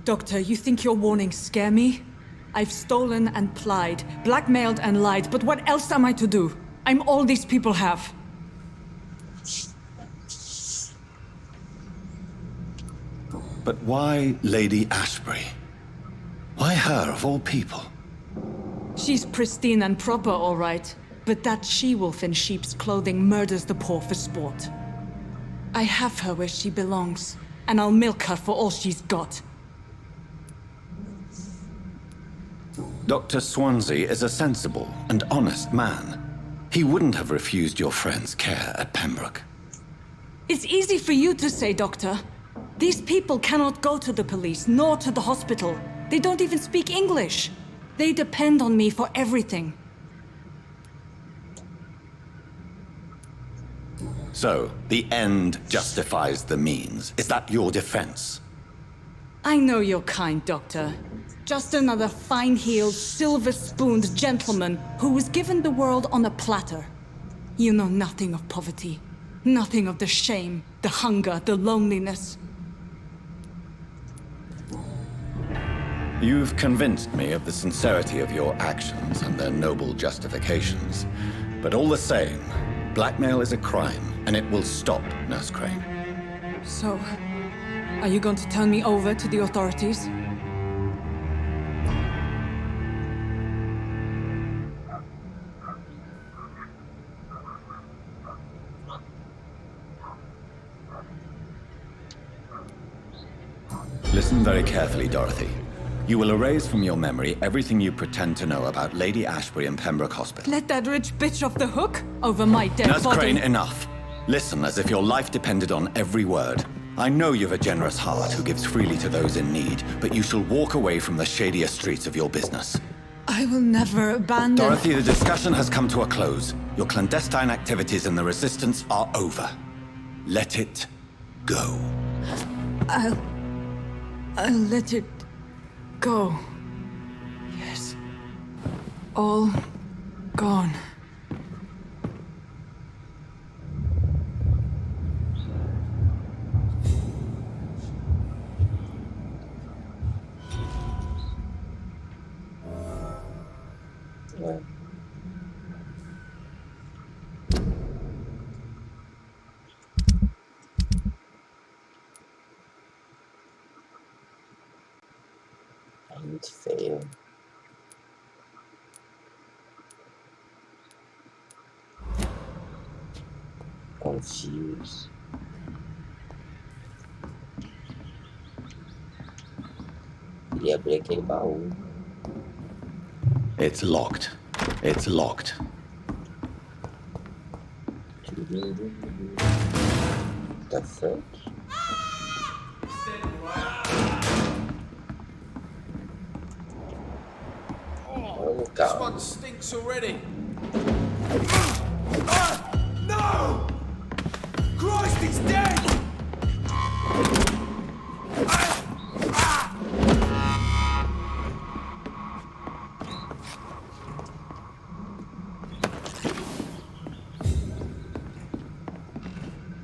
Doctor, you think your warnings scare me? I've stolen and plied, blackmailed and lied, but what else am I to do? I'm all these people have. But why Lady Ashbury? Why her, of all people? She's pristine and proper, all right. But that she-wolf in sheep's clothing murders the poor for sport. I have her where she belongs, and I'll milk her for all she's got. Dr. Swansea is a sensible and honest man. He wouldn't have refused your friend's care at Pembroke. It's easy for you to say, Doctor. These people cannot go to the police, nor to the hospital. They don't even speak English. They depend on me for everything. So, the end justifies the means. Is that your defense? I know you're kind, Doctor. Just another fine-heeled, silver-spooned gentleman who was given the world on a platter. You know nothing of poverty. Nothing of the shame, the hunger, the loneliness. You've convinced me of the sincerity of your actions and their noble justifications. But all the same, blackmail is a crime, and it will stop, Nurse Crane. So, are you going to turn me over to the authorities? Listen very carefully, Dorothy. You will erase from your memory everything you pretend to know about Lady Ashbury and Pembroke Hospital. Let that rich bitch off the hook over my dead Nurse body. Crane, enough. Listen as if your life depended on every word. I know you've a generous heart who gives freely to those in need, but you shall walk away from the shadier streets of your business. I will never abandon... Dorothy, the discussion has come to a close. Your clandestine activities in the Resistance are over. Let it go. I'll let it go. Yes. All gone. Yeah. Muito feio. Confused. Queria abrir aquele baú. It's locked. It's locked. The frick? Oh, This one stinks already. No! Christ, it's dead!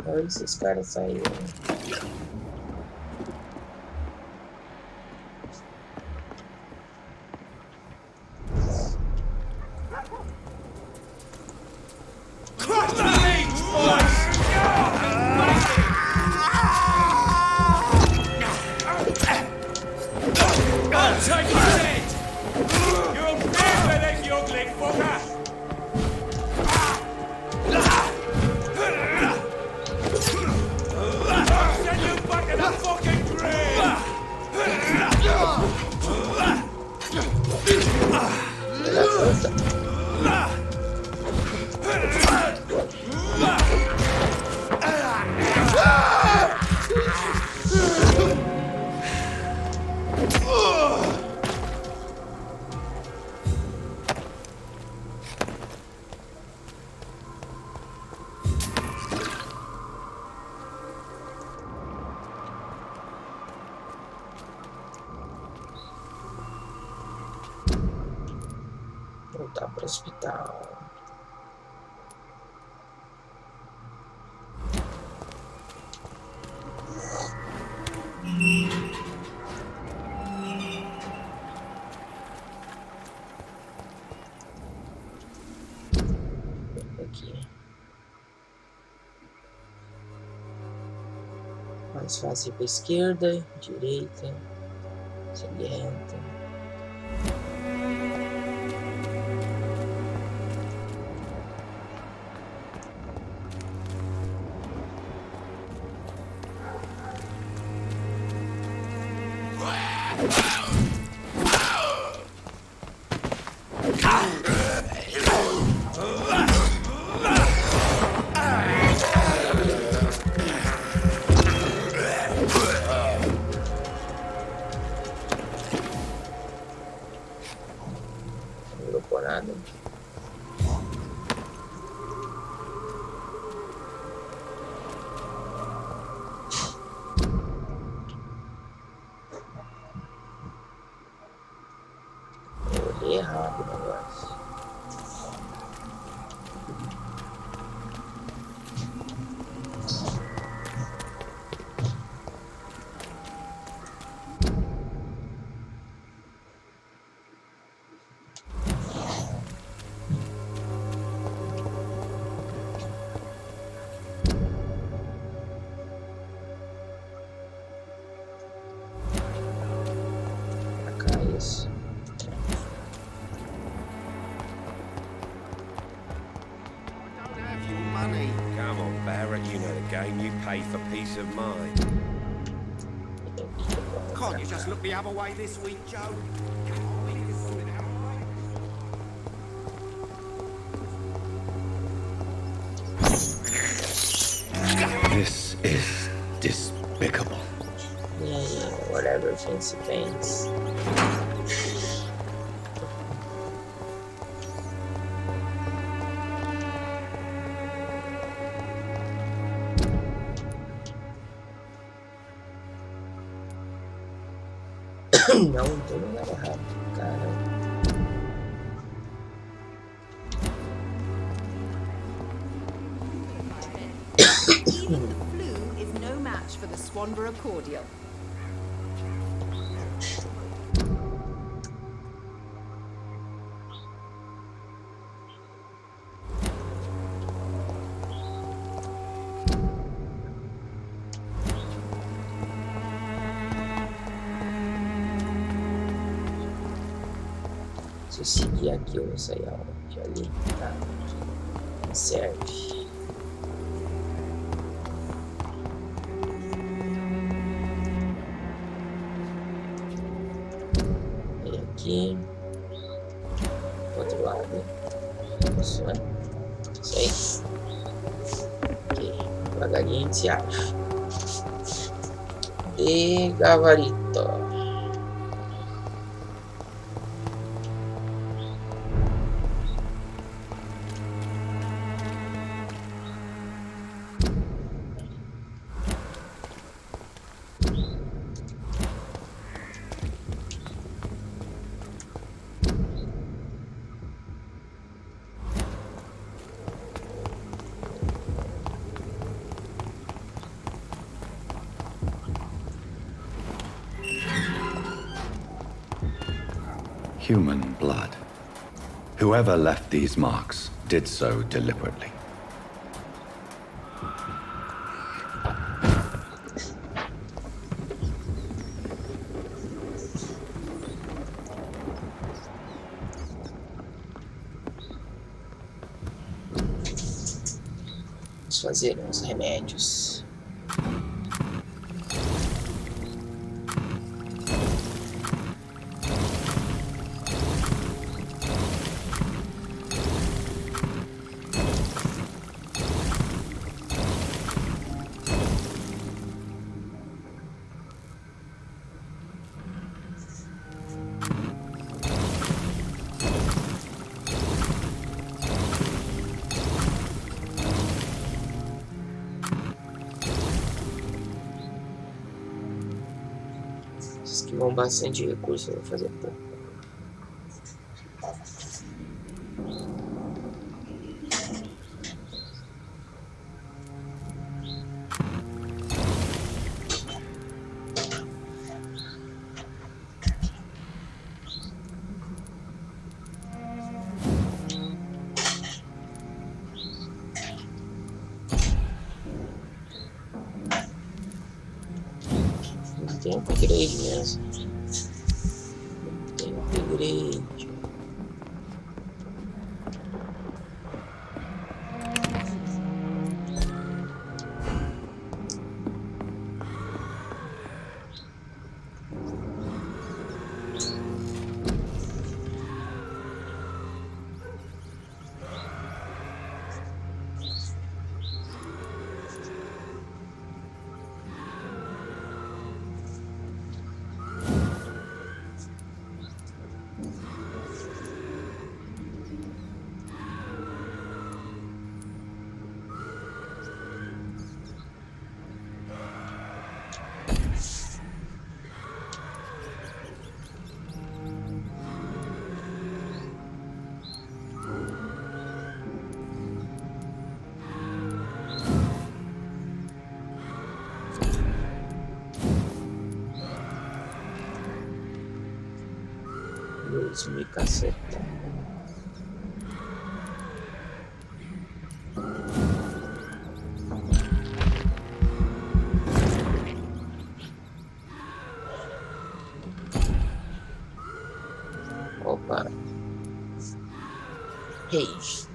Olha esses caras saindo. Voltar para o hospital. Aqui. Mais fácil para a esquerda, direita, reta. Nada. for peace of mind. Can't you just look the other way this week, Joe? This is despicable. Yeah, whatever, fancy pants. Não, tô no lugar errado, cara. Even the flu is no match for the Swanborough cordial. Se eu seguir aqui, eu vou sair aonde? Ali, tá? Serve. E aqui. Outro lado. Isso, né? Isso aí. Ok. Devagarinho a gente se acha. De gabarito. Human blood. Whoever left these marks did so deliberately. Vamos fazer uns remédios. Que vão bastante recurso, eu vou fazer pouco. Não tem upgrade mesmo. Tem upgrade. Me caceta. Opa. Rage.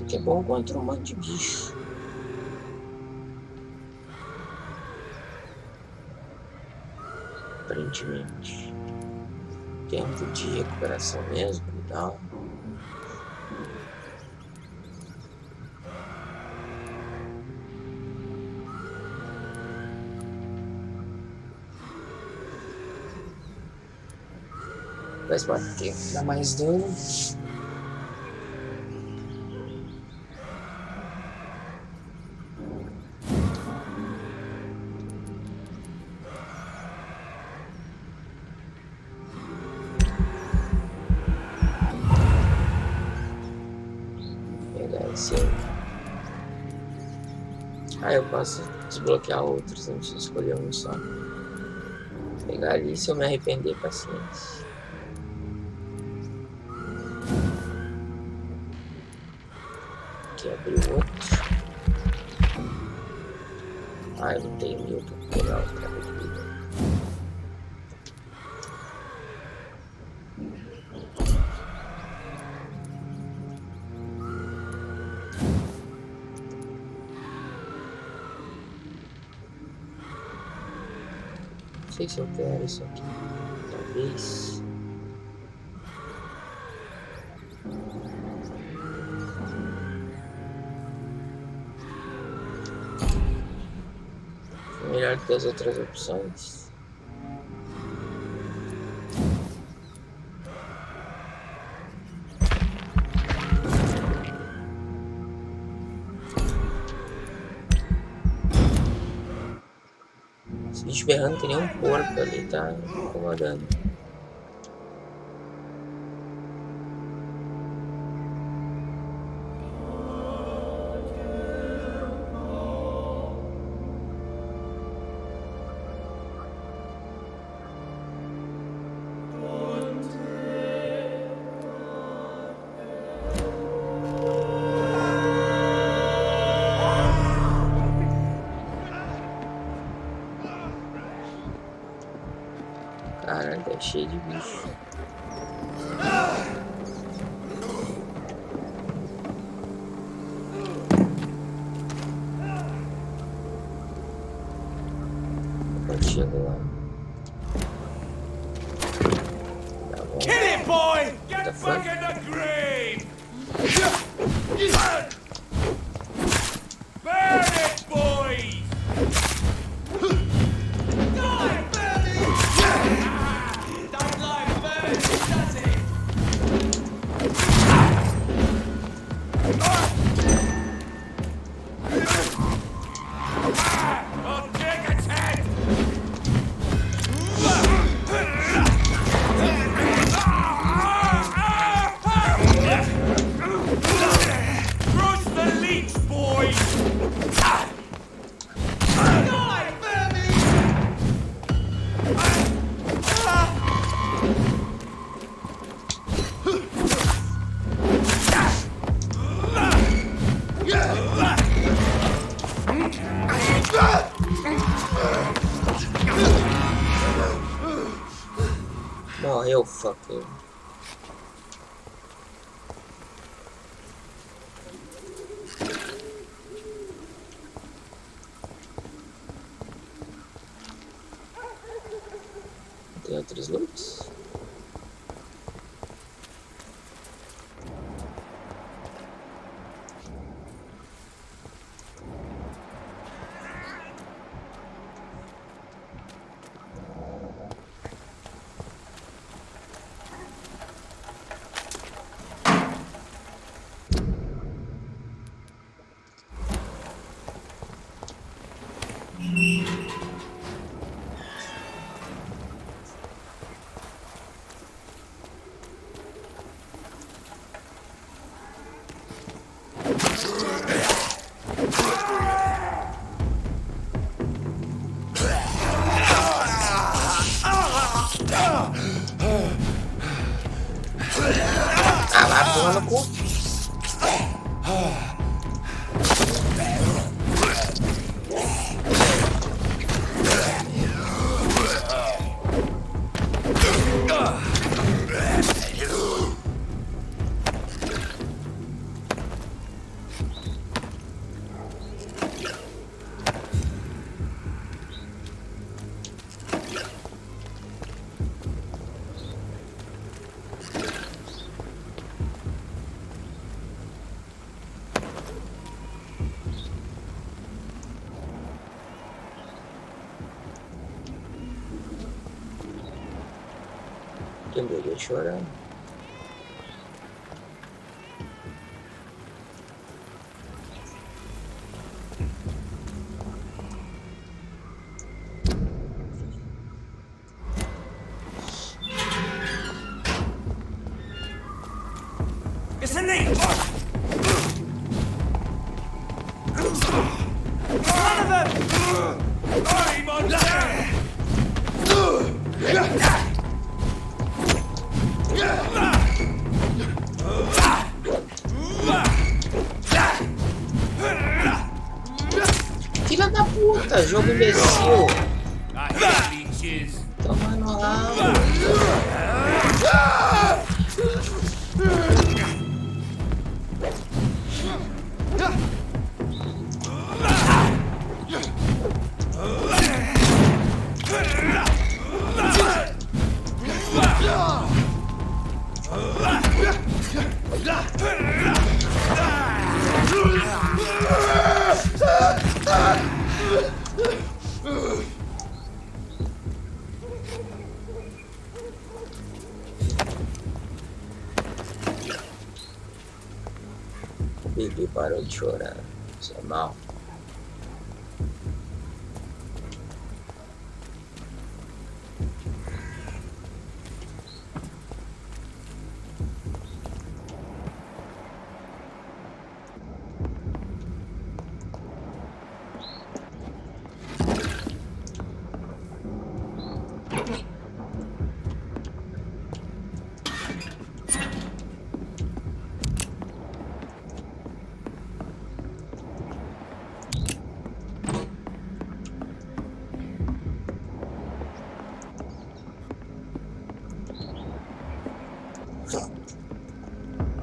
Isso aqui é bom contra um monte de bicho. Aparentemente. Tempo de recuperação mesmo e tal. Vai bater, dá mais dano. Pegar esse aí. Ah, eu posso desbloquear outros, não preciso escolher um só. Pegar ali, se eu me arrepender, paciência. Aqui abrir o outro. Ah, eu não tenho 1000 pra pegar o cara de vida. Não sei se eu quero isso aqui. Talvez. Melhor que as outras opções. Esse bicho berrando que nem um porco ali, tá incomodando. Caraca, é cheio de bicho. Eu chego lá. Tá bom. Kill it, boy! Get What the back fuck? in the grave! Burn it, boys! Die, Bernie! Don't like birds, does it? I'll take its head! Crush the leech, boys! Die, Bernie! Morreu, fucker. Tem outros loots? Ah, lá, porra no cu. um bebê chorando. It's a name! One of them! I'm on there! Filha da puta, jogo imbecil. I hate leeches. Toma no rabo. O bebê parou de chorar. Isso é mal.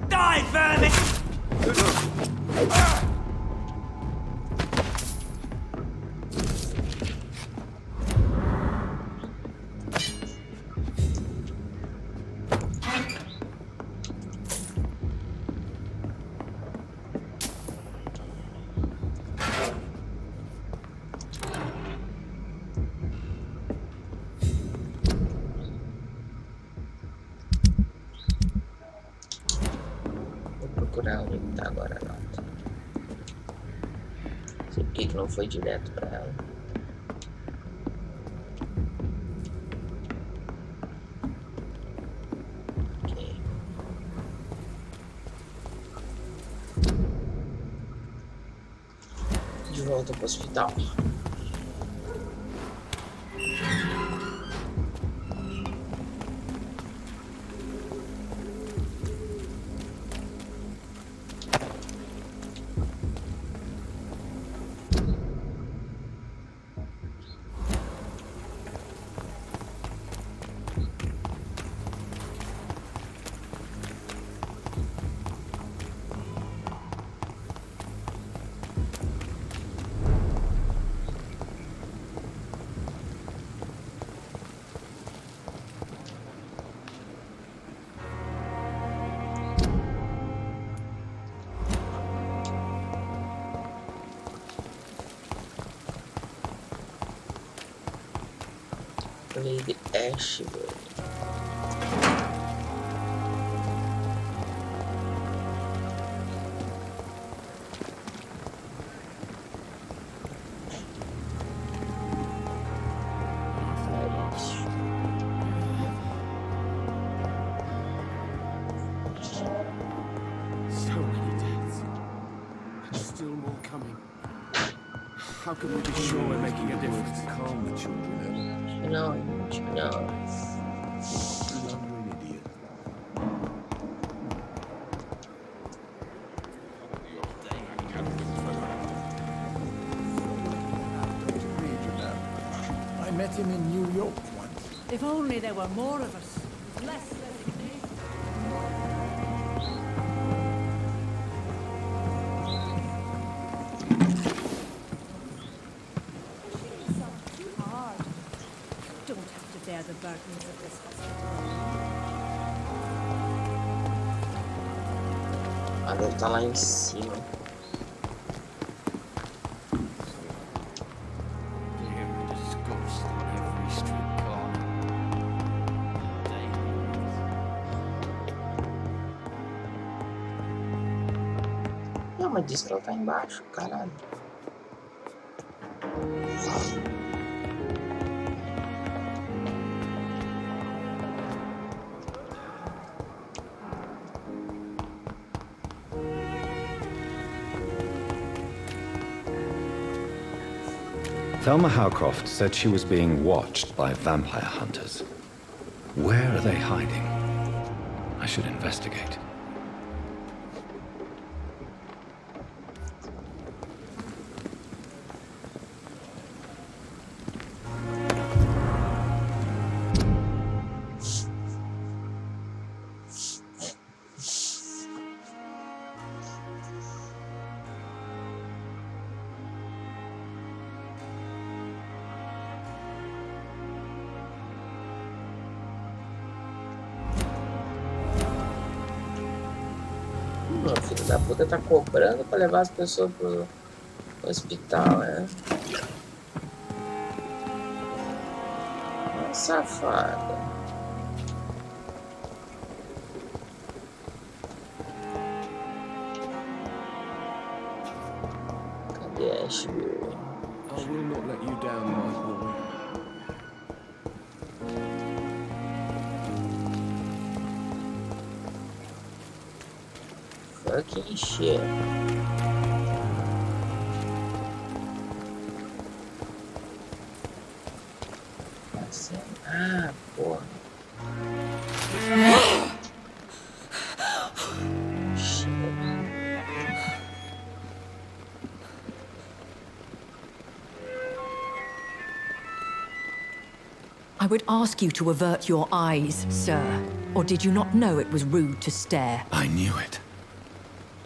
Die, vermin! Procurar onde tá agora a nota. Não sei por que não foi direto pra ela. Ok. De volta pro hospital. Lady Ashbury. So many deaths. And still more coming. How can we be sure we're making a difference? Calm the children, Ellen. No, no. Blundering idiot. I met him in New York once. If only there were more of us. Less resignation. Too hard. Don't have to bear the burdens of this hospital. Ah, deve estar lá em cima. Não, mas diz que ela tá embaixo, caralho. Thelma Howcroft said she was being watched by vampire hunters. Where are they hiding? I should investigate. O filho da puta tá cobrando pra levar as pessoas pro hospital, né? Safada. Cadê a Ashby? I will not let you down, my boy. Fucking shit. Ah, porra. I would ask you to avert your eyes, sir. Or did you not know it was rude to stare? I knew it.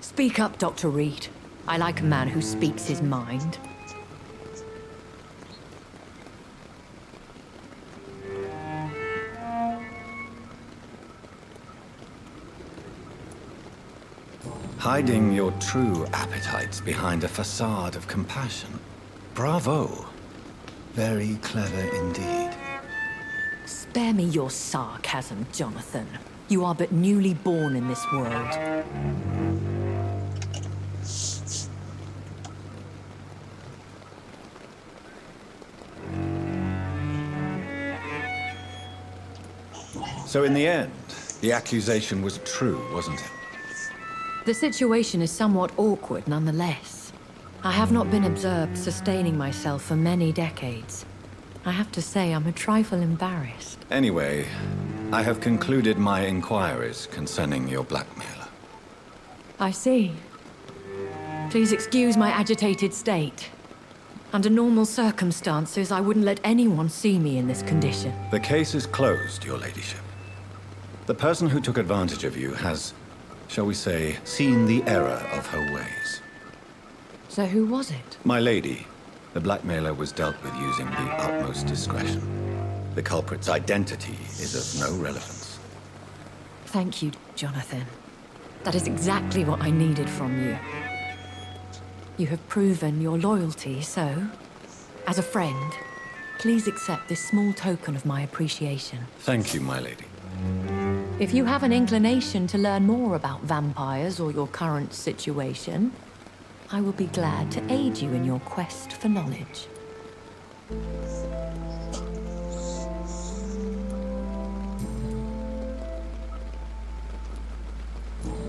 Speak up, Dr. Reed. I like a man who speaks his mind. Hiding your true appetites behind a facade of compassion. Bravo. Very clever indeed. Spare me your sarcasm, Jonathan. You are but newly born in this world. So in the end, the accusation was true, wasn't it? The situation is somewhat awkward nonetheless. I have not been observed sustaining myself for many decades. I have to say I'm a trifle embarrassed. Anyway, I have concluded my inquiries concerning your blackmailer. I see. Please excuse my agitated state. Under normal circumstances, I wouldn't let anyone see me in this condition. The case is closed, your ladyship. The person who took advantage of you has, shall we say, seen the error of her ways. So who was it? My lady, the blackmailer was dealt with using the utmost discretion. The culprit's identity is of no relevance. Thank you, Jonathan. That is exactly what I needed from you. You have proven your loyalty, so, as a friend, please accept this small token of my appreciation. Thank you, my lady. If you have an inclination to learn more about vampires or your current situation, I will be glad to aid you in your quest for knowledge.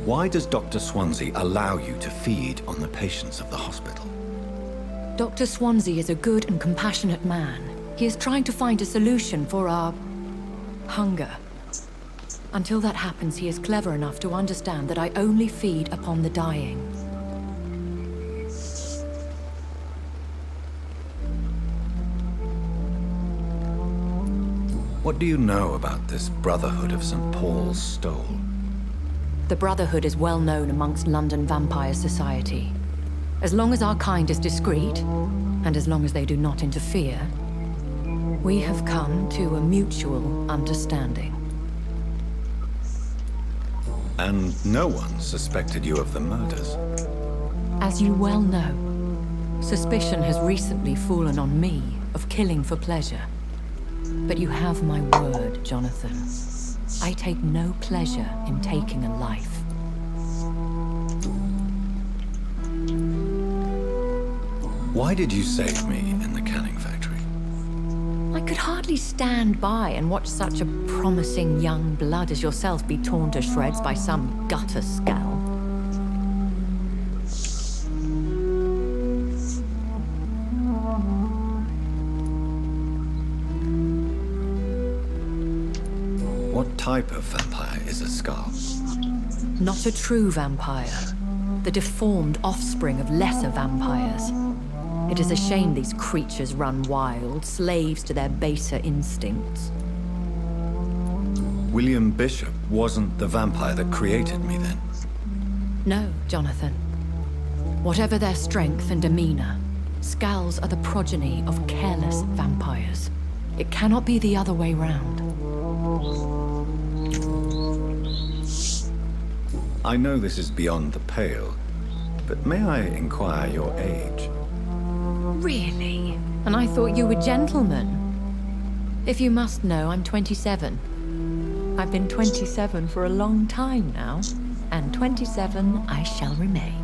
Why does Dr. Swansea allow you to feed on the patients of the hospital? Dr. Swansea is a good and compassionate man. He is trying to find a solution for our hunger. Until that happens, he is clever enough to understand that I only feed upon the dying. What do you know about this Brotherhood of St. Paul's Stole? The Brotherhood is well known amongst London Vampire Society. As long as our kind is discreet, and as long as they do not interfere, we have come to a mutual understanding. And no one suspected you of the murders. As you well know, suspicion has recently fallen on me of killing for pleasure. But you have my word, Jonathan. I take no pleasure in taking a life. Why did you save me in the canning factory? I could hardly stand by and watch such a promising young blood as yourself be torn to shreds by some gutter scowl. What type of vampire is a Scar? Not a true vampire. The deformed offspring of lesser vampires. It is a shame these creatures run wild, slaves to their baser instincts. William Bishop wasn't the vampire that created me then? No, Jonathan. Whatever their strength and demeanor, Scowls are the progeny of careless vampires. It cannot be the other way round. I know this is beyond the pale, but may I inquire your age? Really? And I thought you were gentlemen. If you must know, I'm 27. I've been 27 for a long time now, and 27 I shall remain.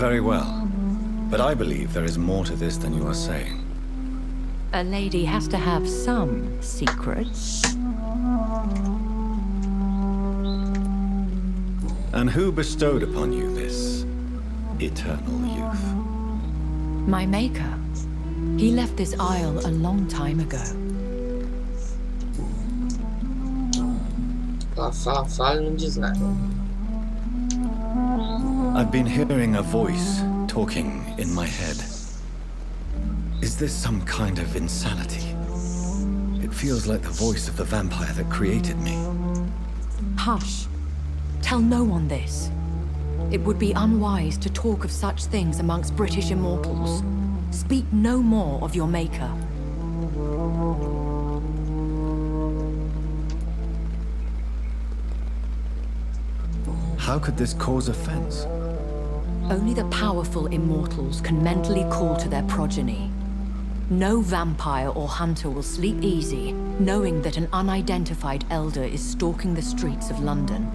Very well, but I believe there is more to this than you are saying. A lady has to have some secrets. And who bestowed upon you this eternal youth? My maker. He left this isle a long time ago. Fala e não diz nada. I've been hearing a voice talking in my head. Is this some kind of insanity? It feels like the voice of the vampire that created me. Hush. Tell no one this. It would be unwise to talk of such things amongst British immortals. Speak no more of your maker. How could this cause offense? Only the powerful immortals can mentally call to their progeny. No vampire or hunter will sleep easy, knowing that an unidentified elder is stalking the streets of London.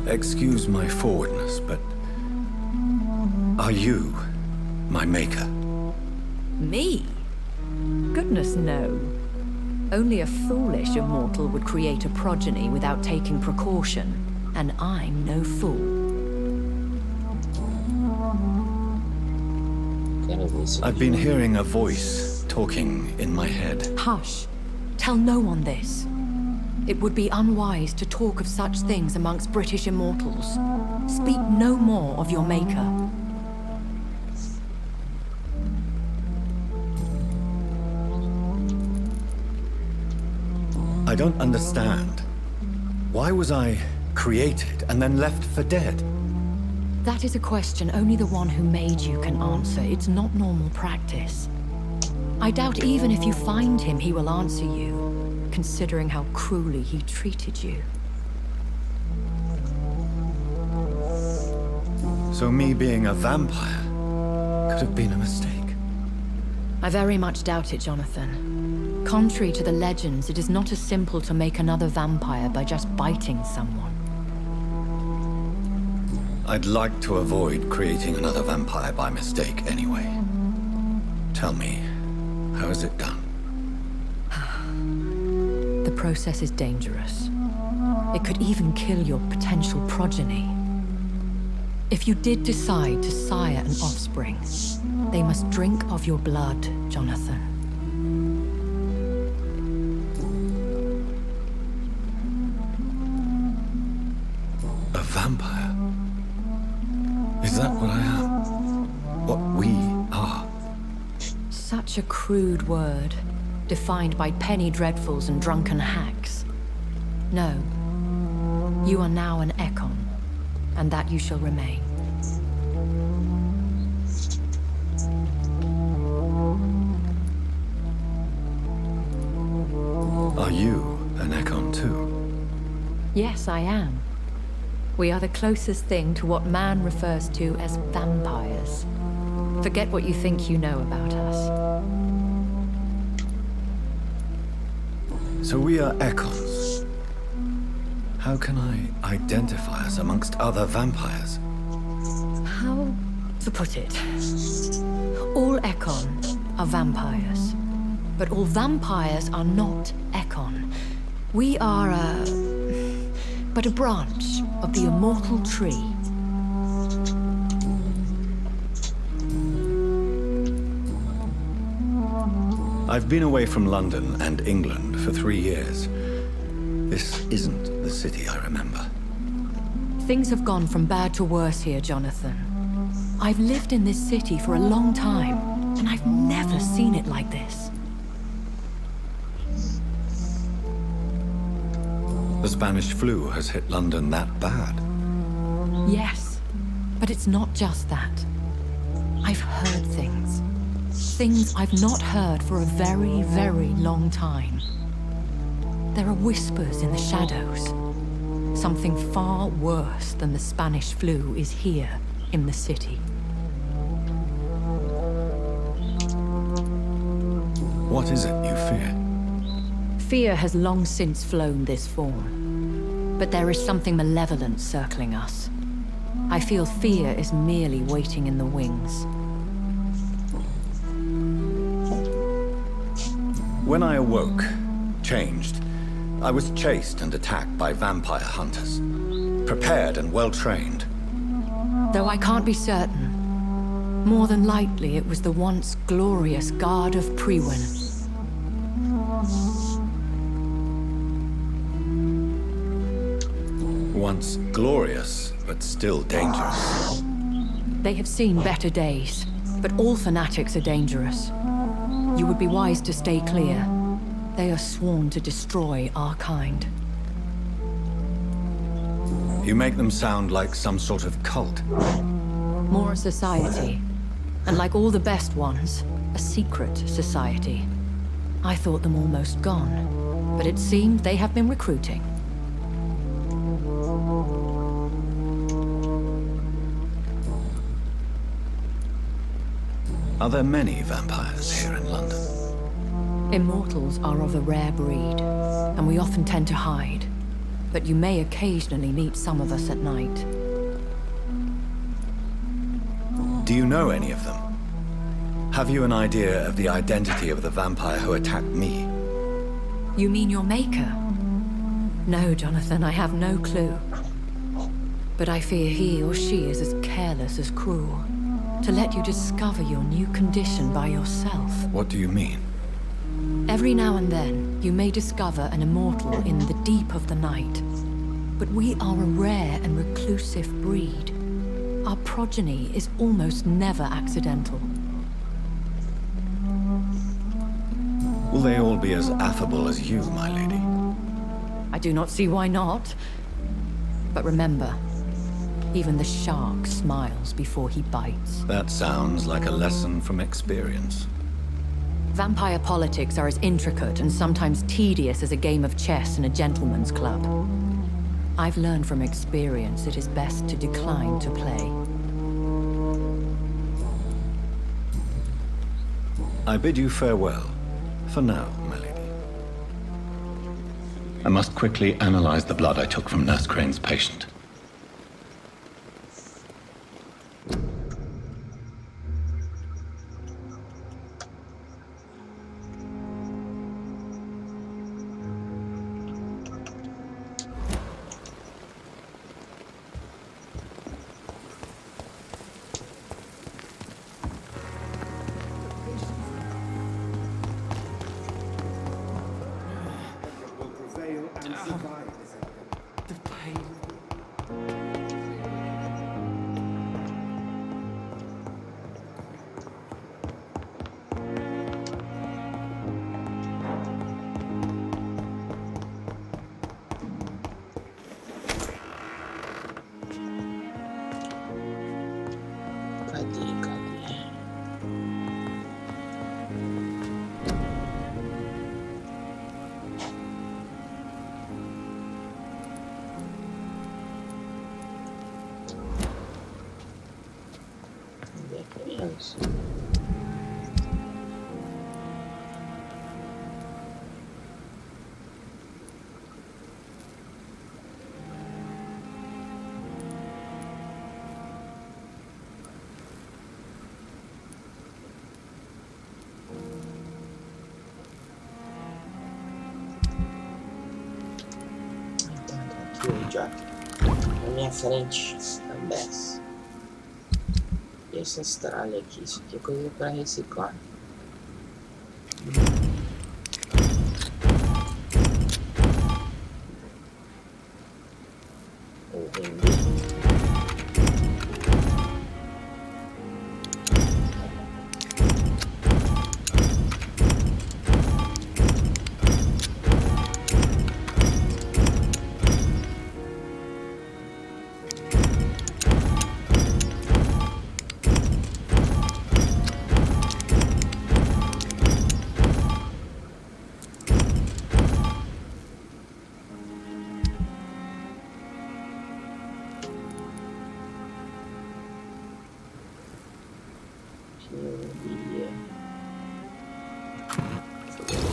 Excuse my forwardness, but are you my maker? Me? Goodness, no. Only a foolish immortal would create a progeny without taking precaution, and I'm no fool. I've been hearing a voice talking in my head. Hush. Tell no one this. It would be unwise to talk of such things amongst British immortals. Speak no more of your maker. I don't understand. Why was I created and then left for dead? That is a question only the one who made you can answer. It's not normal practice. I doubt even if you find him, he will answer you, considering how cruelly he treated you. So me being a vampire could have been a mistake? I very much doubt it, Jonathan. Contrary to the legends, it is not as simple to make another vampire by just biting someone. I'd like to avoid creating another vampire by mistake anyway. Tell me, how is it done? The process is dangerous. It could even kill your potential progeny. If you did decide to sire an offspring, they must drink of your blood, Jonathan. A vampire? Is that what I am? What we are? Such a crude word, defined by penny dreadfuls and drunken hacks. No. You are now an Ekon, and that you shall remain. Are you an Ekon too? Yes, I am. We are the closest thing to what man refers to as vampires. Forget what you think you know about us. So we are Ekons. How can I identify us amongst other vampires? How to put it? All Ekon are vampires. But all vampires are not Ekon. We are but a branch of the immortal tree. I've been away from London and England for 3 years. This isn't the city I remember. Things have gone from bad to worse here, Jonathan. I've lived in this city for a long time, and I've never seen it like this. The Spanish flu has hit London that bad. Yes, but it's not just that. I've heard things. Things I've not heard for a very, very long time. There are whispers in the shadows. Something far worse than the Spanish flu is here in the city. What is it you fear? Fear has long since flown this form. But there is something malevolent circling us. I feel fear is merely waiting in the wings. When I awoke, changed, I was chased and attacked by vampire hunters. Prepared and well-trained. Though I can't be certain, more than likely it was the once glorious Guard of Priwen. Once glorious, but still dangerous. They have seen better days, but all fanatics are dangerous. You would be wise to stay clear. They are sworn to destroy our kind. You make them sound like some sort of cult. More a society. And like all the best ones, a secret society. I thought them almost gone, but it seemed they have been recruiting. Are there many vampires here in London? Immortals are of a rare breed, and we often tend to hide. But you may occasionally meet some of us at night. Do you know any of them? Have you an idea of the identity of the vampire who attacked me? You mean your maker? No, Jonathan, I have no clue. But I fear he or she is as careless as cruel. To let you discover your new condition by yourself. What do you mean? Every now and then, you may discover an immortal in the deep of the night. But we are a rare and reclusive breed. Our progeny is almost never accidental. Will they all be as affable as you, my lady? I do not see why not. But remember, even the shark smiles before he bites. That sounds like a lesson from experience. Vampire politics are as intricate and sometimes tedious as a game of chess in a gentleman's club. I've learned from experience it is best to decline to play. I bid you farewell. For now, my lady. I must quickly analyze the blood I took from Nurse Crane's patient. viu, idiota? Na minha frente, também. E essa estrada aqui? Isso aqui é coisa para reciclar. Ou vender.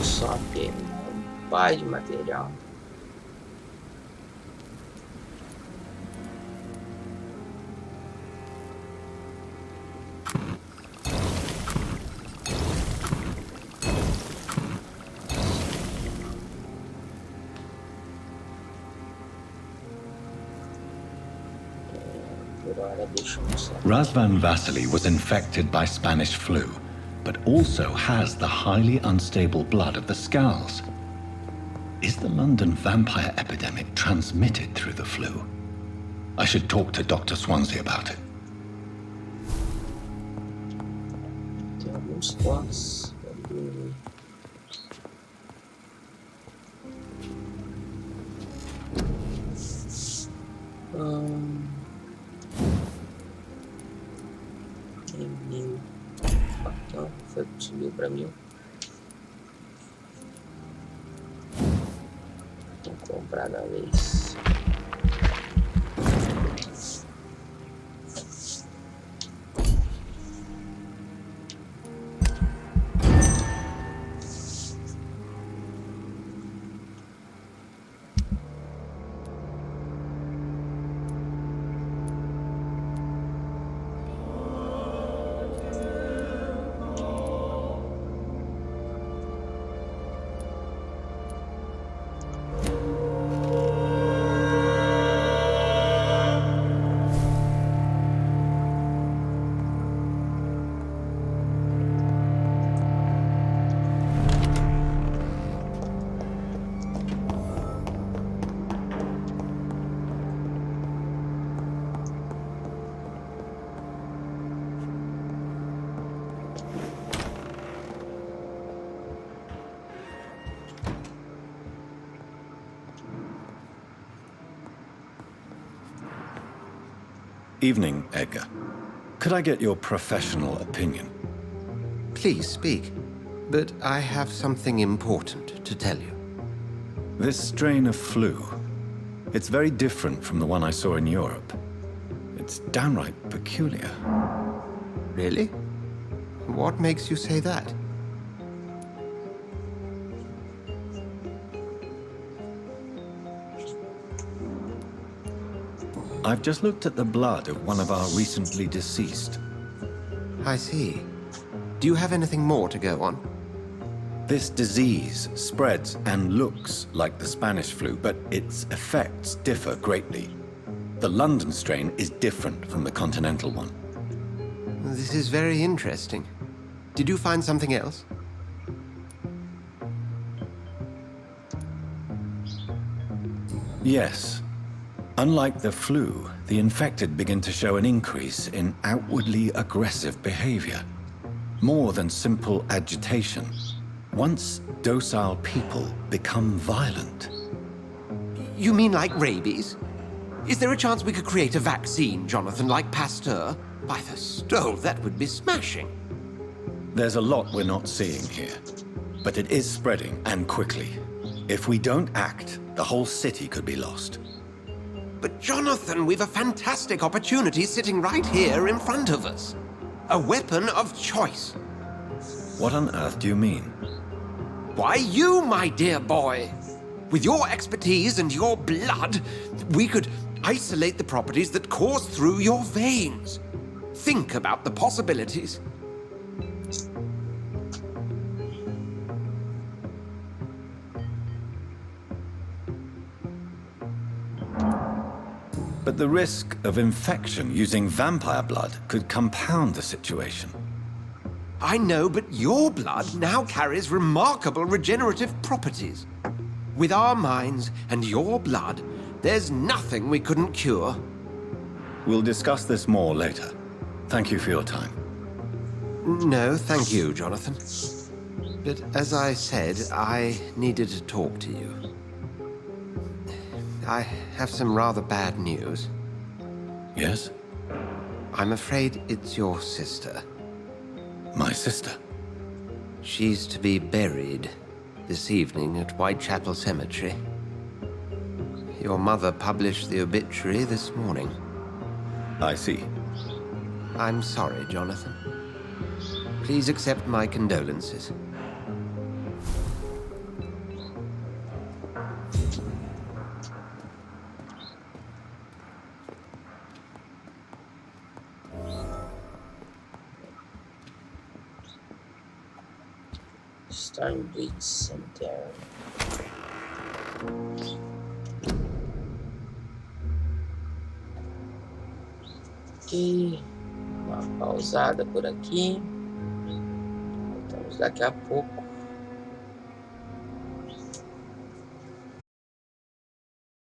Só que um pai de material. Razvan Vasily was infected by Spanish flu, but also has the highly unstable blood of the Scows. Is the London vampire epidemic transmitted through the flu? I should talk to Dr. Swansea about it. Tem alguns pontos. Não, subiu para 1000. Vou comprar na vez. Evening, Edgar. Could I get your professional opinion? Please speak, but I have something important to tell you. This strain of flu, it's very different from the one I saw in Europe. It's downright peculiar. Really? What makes you say that? I've just looked at the blood of one of our recently deceased. I see. Do you have anything more to go on? This disease spreads and looks like the Spanish flu, but its effects differ greatly. The London strain is different from the continental one. This is very interesting. Did you find something else? Yes. Unlike the flu, the infected begin to show an increase in outwardly aggressive behavior. More than simple agitation. Once docile people become violent. You mean like rabies? Is there a chance we could create a vaccine, Jonathan, like Pasteur? By the stole, that would be smashing. There's a lot we're not seeing here. But it is spreading, and quickly. If we don't act, the whole city could be lost. But Jonathan, we've a fantastic opportunity sitting right here in front of us. A weapon of choice. What on earth do you mean? Why, you, my dear boy. With your expertise and your blood, we could isolate the properties that course through your veins. Think about the possibilities. But the risk of infection using vampire blood could compound the situation. I know, but your blood now carries remarkable regenerative properties. With our minds and your blood, there's nothing we couldn't cure. We'll discuss this more later. Thank you for your time. No, thank you, Jonathan. But as I said, I needed to talk to you. I have some rather bad news. Yes? I'm afraid it's your sister. My sister? She's to be buried this evening at Whitechapel Cemetery. Your mother published the obituary this morning. I see. I'm sorry, Jonathan. Please accept my condolences. Stonebridge Cemetery. Ok, uma pausada por aqui. Voltamos daqui a pouco.